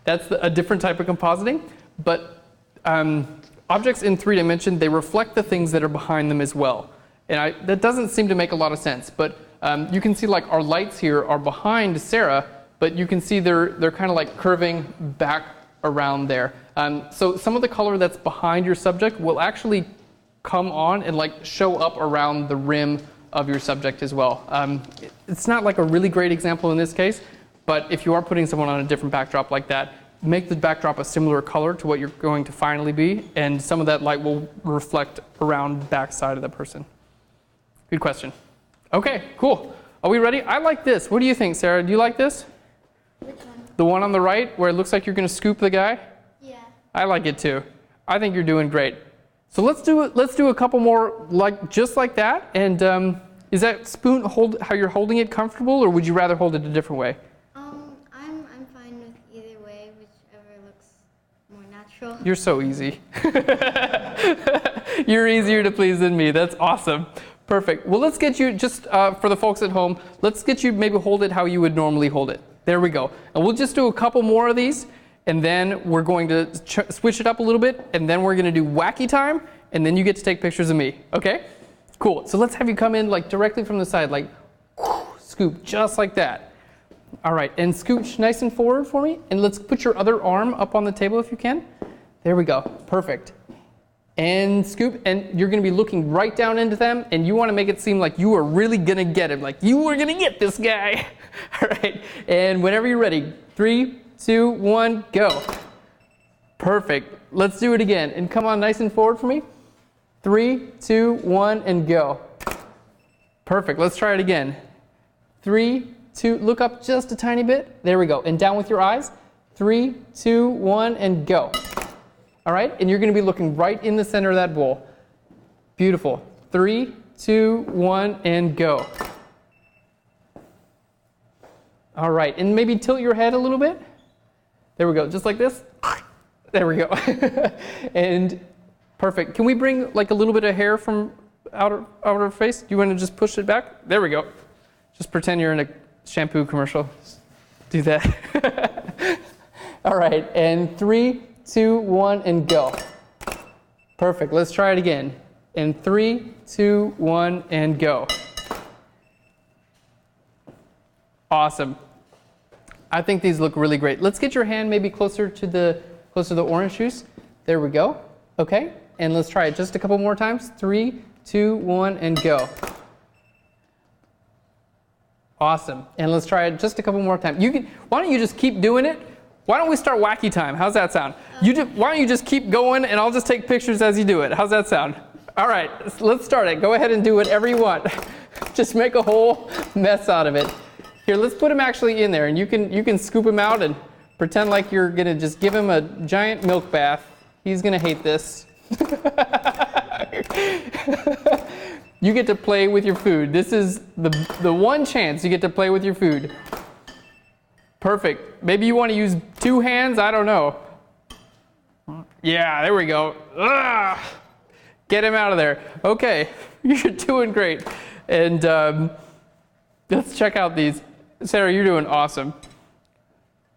that's a different type of compositing, but objects in 3 dimension, they reflect the things that are behind them as well. And that doesn't seem to make a lot of sense, but you can see like our lights here are behind Sarah, but you can see they're kind of like curving back around there. So some of the color that's behind your subject will actually come on and like show up around the rim of your subject as well. It's not like a really great example in this case, but if you are putting someone on a different backdrop like that, make the backdrop a similar color to what you're going to finally be, and some of that light will reflect around the back side of the person. Good question. Okay, cool. Are we ready? I like this. What do you think, Sarah? Do you like this? Which one? The one on the right where it looks like you're going to scoop the guy? Yeah. I like it too. I think you're doing great. So let's do a couple more just like that. And is that spoon how you're holding it comfortable, or would you rather hold it a different way? I'm fine with either way, whichever looks more natural. You're so easy. You're easier to please than me. That's awesome. Perfect. Well, let's get you, just for the folks at home, let's get you maybe hold it how you would normally hold it. There we go. And we'll just do a couple more of these, and then we're going to switch it up a little bit, and then we're going to do wacky time, and then you get to take pictures of me. Okay? Cool. So let's have you come in like directly from the side, like scoop, just like that. All right, and scooch nice and forward for me, and let's put your other arm up on the table if you can. There we go. Perfect. And scoop, and you're going to be looking right down into them, and you want to make it seem like you are really going to get him, like you are going to get this guy. All right, and whenever you're ready, 3, 2, 1, go. Perfect. Let's do it again, and come on nice and forward for me. 3, 2, 1, and go. Perfect. Let's try it again. 3, 2, look up just a tiny bit. There we go, and down with your eyes. 3, 2, 1, and go. All right, and you're going to be looking right in the center of that bowl. Beautiful. 3, 2, 1, and go. All right, and maybe tilt your head a little bit. There we go, just like this. There we go. And perfect. Can we bring like a little bit of hair from out of her face? Do you want to just push it back? There we go. Just pretend you're in a shampoo commercial. Do that. All right, and 3, 2, 1, and go. Perfect. Let's try it again. In 3, 2, 1, and go. Awesome. I think these look really great. Let's get your hand maybe closer to the orange juice. There we go. Okay. And let's try it just a couple more times. 3, 2, 1, and go. Awesome. And let's try it just a couple more times. Why don't you just keep doing it? Why don't we start wacky time? How's that sound? Why don't you just keep going and I'll just take pictures as you do it. How's that sound? All right, let's start it. Go ahead and do whatever you want. Just make a whole mess out of it. Here, let's put him actually in there, and you can scoop him out and pretend like you're gonna just give him a giant milk bath. He's gonna hate this. You get to play with your food. This is the one chance you get to play with your food. Perfect. Maybe you want to use 2 hands. I don't know. Yeah, there we go. Ugh. Get him out of there. Okay, you're doing great. And let's check out these. Sarah, you're doing awesome.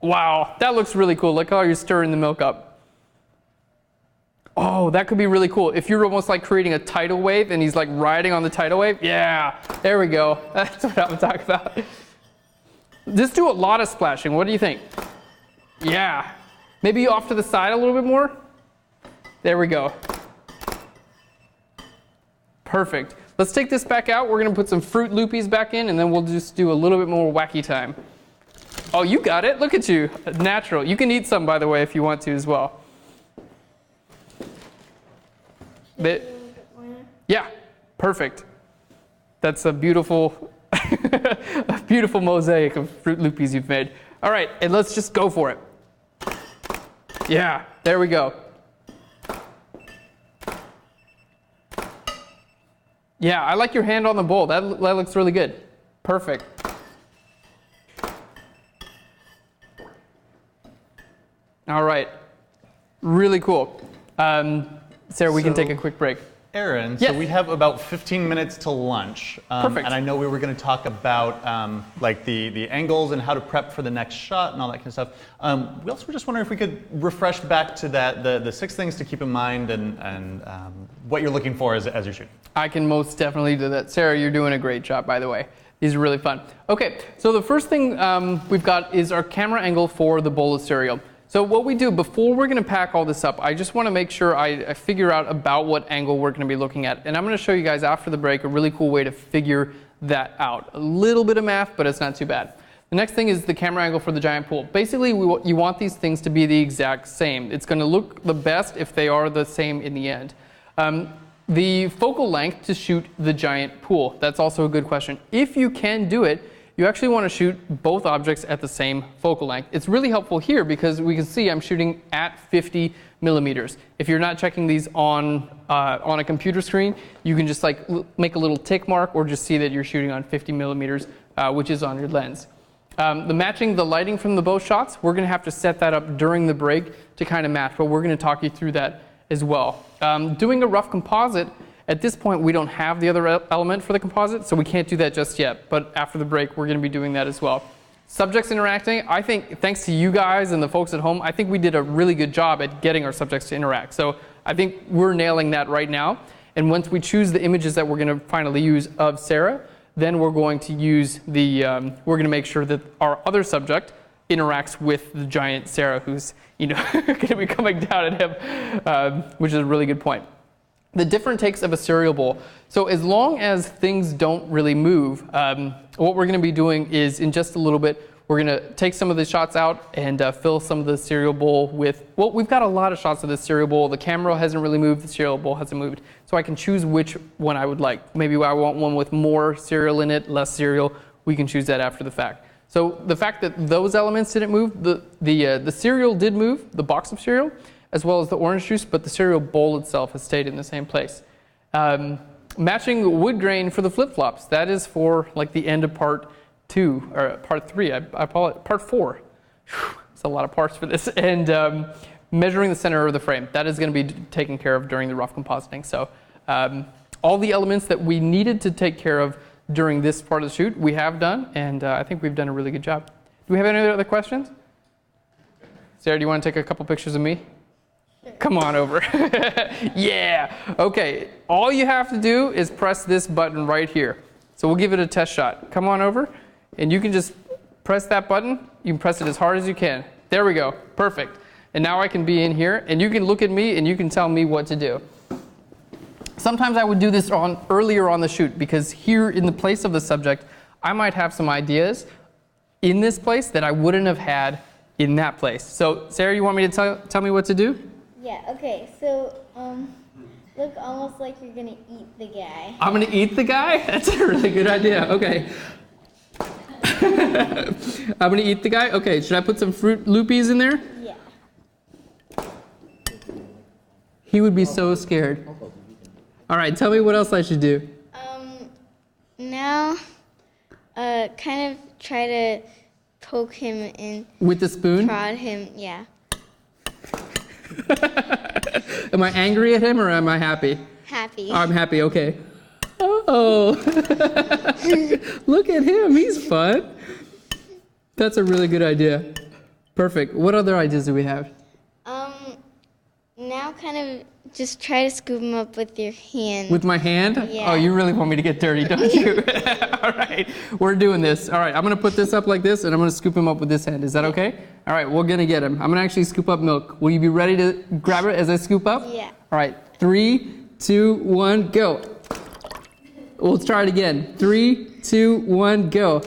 Wow, that looks really cool. Look how you're stirring the milk up. Oh, that could be really cool. If you're almost like creating a tidal wave and he's like riding on the tidal wave. Yeah, there we go. That's what I'm talking about. Just do a lot of splashing. What do you think? Yeah. Maybe off to the side a little bit more. There we go. Perfect. Let's take this back out. We're going to put some Fruit Loopies back in, and then we'll just do a little bit more wacky time. Oh, you got it. Look at you. Natural. You can eat some, by the way, if you want to as well. Yeah, perfect. That's a beautiful, a beautiful mosaic of Fruit Loopies you've made. All right, and let's just go for it. Yeah, there we go. Yeah, I like your hand on the bowl. That looks really good. Perfect. All right, really cool. Sarah, we can take a quick break. Aaron, Yes. so we have about 15 minutes to lunch. Perfect. And I know we were going to talk about like the angles and how to prep for the next shot and all that kind of stuff. We also were just wondering if we could refresh back to that, the 6 things to keep in mind and what you're looking for as you're shooting. I can most definitely do that. Sarah, you're doing a great job, by the way. These are really fun. Okay, so the first thing we've got is our camera angle for the bowl of cereal. So what we do before we're going to pack all this up, I just want to make sure I figure out about what angle we're going to be looking at. And I'm going to show you guys after the break a really cool way to figure that out. A little bit of math, but it's not too bad. The next thing is the camera angle for the giant pool. Basically, you want these things to be the exact same. It's going to look the best if they are the same in the end. The focal length to shoot the giant pool, that's also a good question. If you can do it, you actually want to shoot both objects at the same focal length. It's really helpful here because we can see I'm shooting at 50 millimeters. If you're not checking these on a computer screen, you can just like make a little tick mark or just see that you're shooting on 50 millimeters, which is on your lens. Matching the lighting from the both shots, we're going to have to set that up during the break to kind of match, but we're going to talk you through that as well. Doing a rough composite, at this point we don't have the other element for the composite, so we can't do that just yet, but after the break we're going to be doing that as well. Subjects interacting, I think thanks to you guys and the folks at home, I think we did a really good job at getting our subjects to interact. So I think we're nailing that right now, and once we choose the images that we're going to finally use of Sarah, then we're going to use we're going to make sure that our other subject interacts with the giant Sarah who's going to be coming down at him, which is a really good point. The different takes of a cereal bowl. So as long as things don't really move, what we're going to be doing is in just a little bit, we're going to take some of the shots out and fill some of the cereal bowl with, well, we've got a lot of shots of the cereal bowl. The camera hasn't really moved, the cereal bowl hasn't moved. So I can choose which one I would like. Maybe I want one with more cereal in it, less cereal. We can choose that after the fact. So the fact that those elements didn't move, the cereal did move, the box of cereal, as well as the orange juice, but the cereal bowl itself has stayed in the same place. Matching wood grain for the flip-flops, that is for like the end of part 2, or part 3, I call it part 4. It's a lot of parts for this. And measuring the center of the frame, that is going to be taken care of during the rough compositing. So all the elements that we needed to take care of during this part of the shoot, we have done, and I think we've done a really good job. Do we have any other questions? Sarah, do you want to take a couple pictures of me? Come on over. Yeah. Okay. All you have to do is press this button right here. So we'll give it a test shot. Come on over, and you can just press that button. You can press it as hard as you can. There we go. Perfect. And now I can be in here, and you can look at me, and you can tell me what to do. Sometimes I would do this earlier on the shoot, because here in the place of the subject, I might have some ideas in this place that I wouldn't have had in that place. So, Sarah, you want me to tell me what to do? Yeah, okay, so look almost like you're gonna eat the guy. I'm gonna eat the guy? That's a really good idea. Okay. I'm gonna eat the guy? Okay, should I put some Fruit Loopies in there? Yeah. He would be so scared. All right, tell me what else I should do. Now, kind of try to poke him and With the spoon? prod him, yeah. Am I angry at him or am I happy? Happy. I'm happy, okay. Oh, look at him, he's fun. That's a really good idea. Perfect. What other ideas do we have? Now kind of just try to scoop him up with your hand. With my hand? Yeah. Oh, you really want me to get dirty, don't you? All right, we're doing this. All right, I'm gonna put this up like this and I'm gonna scoop him up with this hand. Is that okay? All right, we're gonna get him. I'm gonna actually scoop up milk. Will you be ready to grab it as I scoop up? Yeah. All right, 3, 2, 1, go. We'll try it again. 3, 2, 1, go.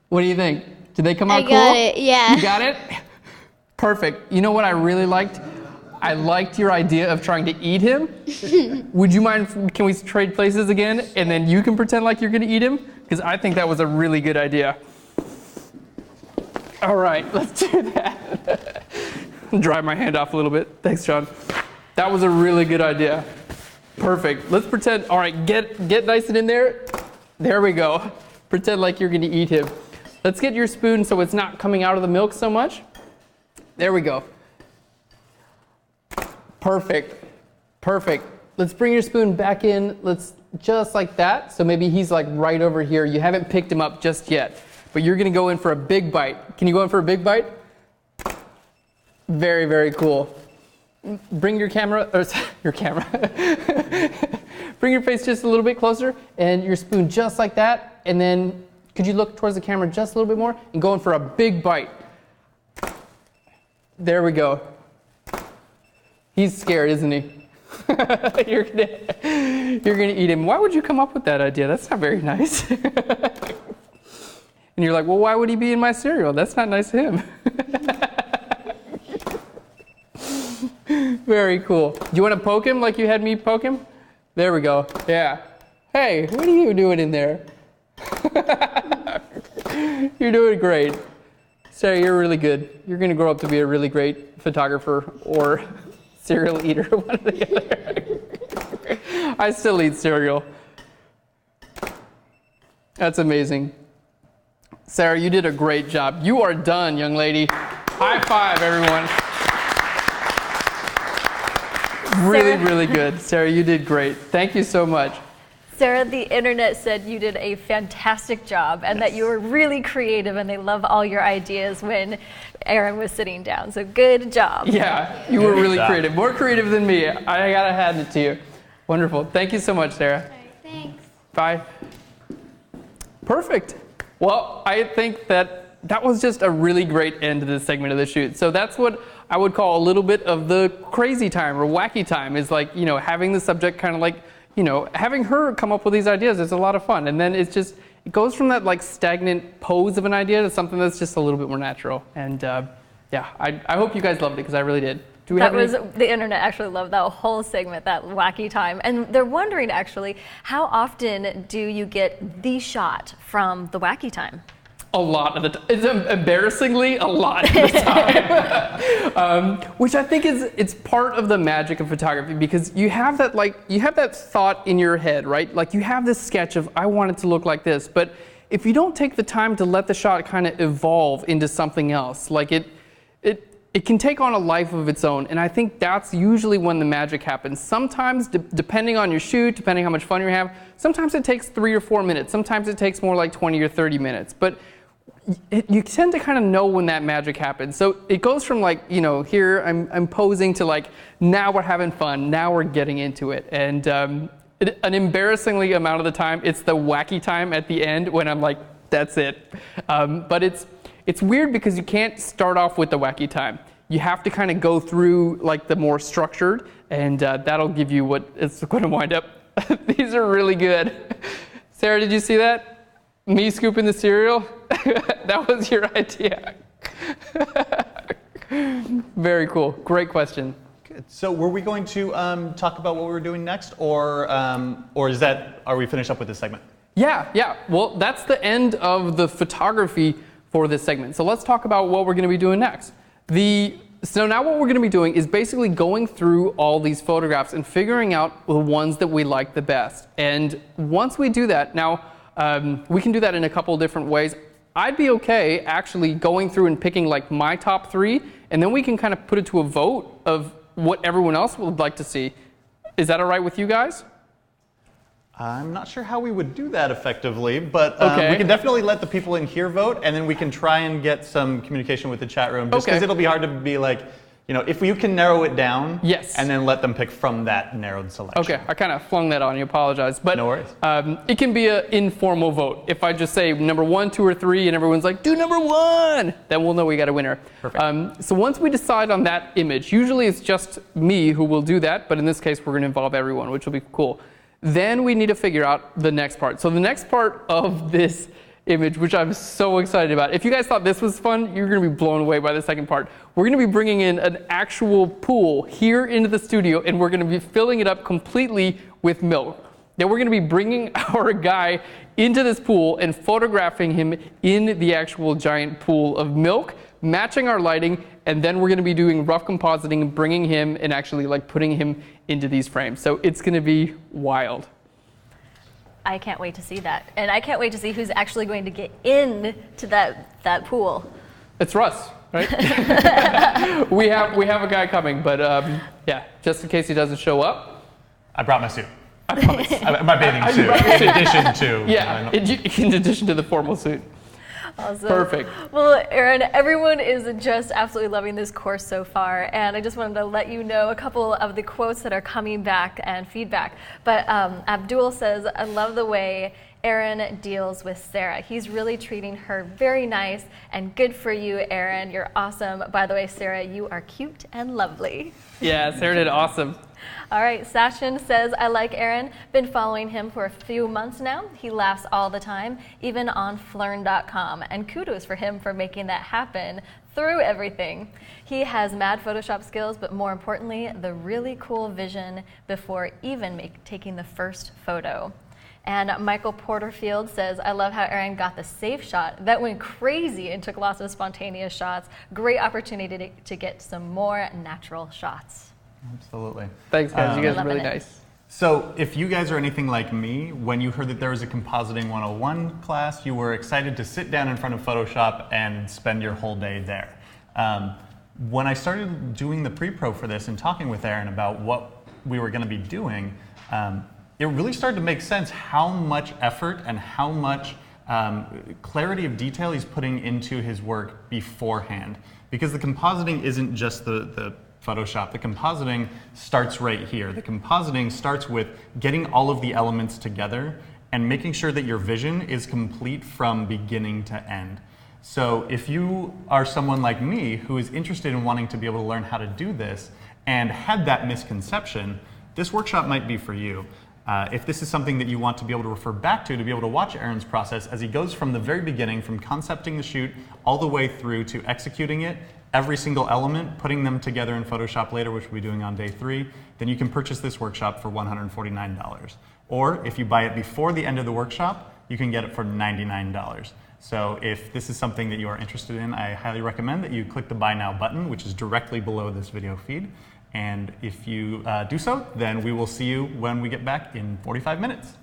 What do you think? Did they come out cool? I got it, yeah. You got it? Perfect. You know what I really liked? I liked your idea of trying to eat him. Would you mind, can we trade places again? And then you can pretend like you're gonna eat him? Because I think that was a really good idea. All right, let's do that. Dry my hand off a little bit. Thanks, John. That was a really good idea. Perfect. Let's pretend, all right, get nice and in there. There we go. Pretend like you're gonna eat him. Let's get your spoon so it's not coming out of the milk so much. There we go. Perfect. Perfect. Let's bring your spoon back in. Let's just like that. So maybe he's like right over here. You haven't picked him up just yet, but you're gonna go in for a big bite. Can you go in for a big bite? Very, very cool. Bring your camera, or your camera. Bring your face just a little bit closer and your spoon just like that. And then could you look towards the camera just a little bit more and go in for a big bite. There we go. He's scared, isn't he? You're gonna eat him. Why would you come up with that idea? That's not very nice. And you're like, well, why would he be in my cereal? That's not nice of him. Very cool. Do you want to poke him like you had me poke him? There we go. Yeah. Hey, what are you doing in there? You're doing great. Sarah, you're really good. You're going to grow up to be a really great photographer or cereal eater, one or the other. I still eat cereal. That's amazing. Sarah, you did a great job. You are done, young lady. High five, everyone. Really, really good. Sarah, you did great. Thank you so much. Sarah, the internet said you did a fantastic job and that you were really creative and they love all your ideas when Aaron was sitting down. So good job. Yeah, you were really creative. More creative than me. I gotta hand it to you. Wonderful. Thank you so much, Sarah. All right, thanks. Bye. Perfect. Well, I think that was just a really great end to this segment of the shoot. So that's what I would call a little bit of the crazy time or wacky time, is like, you know, having the subject kind of like, you know, having her come up with these ideas is a lot of fun. And then it's just, it goes from that like stagnant pose of an idea to something that's just a little bit more natural. And yeah, I hope you guys loved it because I really did. Do we have any? The internet actually loved that whole segment, that wacky time. And they're wondering actually, how often do you get the shot from the wacky time? A lot of the time. It's embarrassingly a lot of the time. Which I think it's part of the magic of photography, because you have that thought in your head, right? Like you have this sketch of, I want it to look like this, but if you don't take the time to let the shot kind of evolve into something else, like it can take on a life of its own. And I think that's usually when the magic happens. Sometimes, depending on your shoot, depending how much fun you have, sometimes it takes 3 or 4 minutes. Sometimes it takes more like 20 or 30 minutes. But you tend to kind of know when that magic happens. So it goes from like, here I'm posing to like, now we're having fun, now we're getting into it. And an embarrassingly amount of the time, it's the wacky time at the end when I'm like, that's it. But it's weird because you can't start off with the wacky time. You have to kind of go through like the more structured, and that'll give you what it's going to wind up. These are really good. Sarah, did you see that? Me scooping the cereal? That was your idea. Very cool. Great question. Good. So were we going to talk about what we were doing next, or are we finished up with this segment? Yeah. Well, that's the end of the photography for this segment. So let's talk about what we're going to be doing next. So now what we're going to be doing is basically going through all these photographs and figuring out the ones that we like the best. And once we do that, now we can do that in a couple of different ways. I'd be okay actually going through and picking like my top 3, and then we can kind of put it to a vote of what everyone else would like to see. Is that all right with you guys? I'm not sure how we would do that effectively, but Okay. we can definitely let the people in here vote, and then we can try and get some communication with the chat room, just because Okay. it'll be hard to be like, if you can narrow it down, Yes. and then let them pick from that narrowed selection. Okay, I kind of flung that on you, apologize. But No worries. It can be an informal vote. If I just say number 1, 2, or 3, and everyone's like, do number 1, then we'll know we got a winner. Perfect. So once we decide on that image, usually it's just me who will do that, but in this case, we're going to involve everyone, which will be cool. Then we need to figure out the next part. So the next part of this image, which I'm so excited about. If you guys thought this was fun, you're going to be blown away by the second part. We're going to be bringing in an actual pool here into the studio, and we're going to be filling it up completely with milk. Then we're going to be bringing our guy into this pool and photographing him in the actual giant pool of milk, matching our lighting, and then we're going to be doing rough compositing and bringing him and actually like putting him into these frames. So it's going to be wild. I can't wait to see that. And I can't wait to see who's actually going to get into that pool. It's Russ, right? we have a guy coming, but yeah, just in case he doesn't show up. I brought my suit. My bathing suit, in addition to... Yeah, in addition to the formal suit. Awesome. Perfect. Well, Aaron, everyone is just absolutely loving this course so far, and I just wanted to let you know a couple of the quotes that are coming back and feedback. But Abdul says, I love the way Aaron deals with Sarah. He's really treating her very nice, and good for you, Aaron. You're awesome. By the way, Sarah, you are cute and lovely. Yeah, Sarah did awesome. All right, Sachin says, I like Aaron. Been following him for a few months now. He laughs all the time, even on Flurn.com. And kudos for him for making that happen through everything. He has mad Photoshop skills, but more importantly, the really cool vision before even taking the first photo. And Michael Porterfield says, I love how Aaron got the safe shot. That went crazy and took lots of spontaneous shots. Great opportunity to get some more natural shots. Absolutely. Thanks, guys. You guys are really Loving it. nice. So if you guys are anything like me, when you heard that there was a Compositing 101 class, you were excited to sit down in front of Photoshop and spend your whole day there. When I started doing the pre-pro for this and talking with Aaron about what we were going to be doing, it really started to make sense how much effort and how much clarity of detail he's putting into his work beforehand. Because the compositing isn't just the Photoshop. The compositing starts right here. The compositing starts with getting all of the elements together and making sure that your vision is complete from beginning to end. So if you are someone like me who is interested in wanting to be able to learn how to do this and had that misconception, this workshop might be for you. If this is something that you want to be able to refer back to be able to watch Aaron's process as he goes from the very beginning, from concepting the shoot all the way through to executing it, every single element, putting them together in Photoshop later, which we'll be doing on day 3, then you can purchase this workshop for $149. Or if you buy it before the end of the workshop, you can get it for $99. So if this is something that you are interested in, I highly recommend that you click the Buy Now button, which is directly below this video feed. And if you do so, then we will see you when we get back in 45 minutes.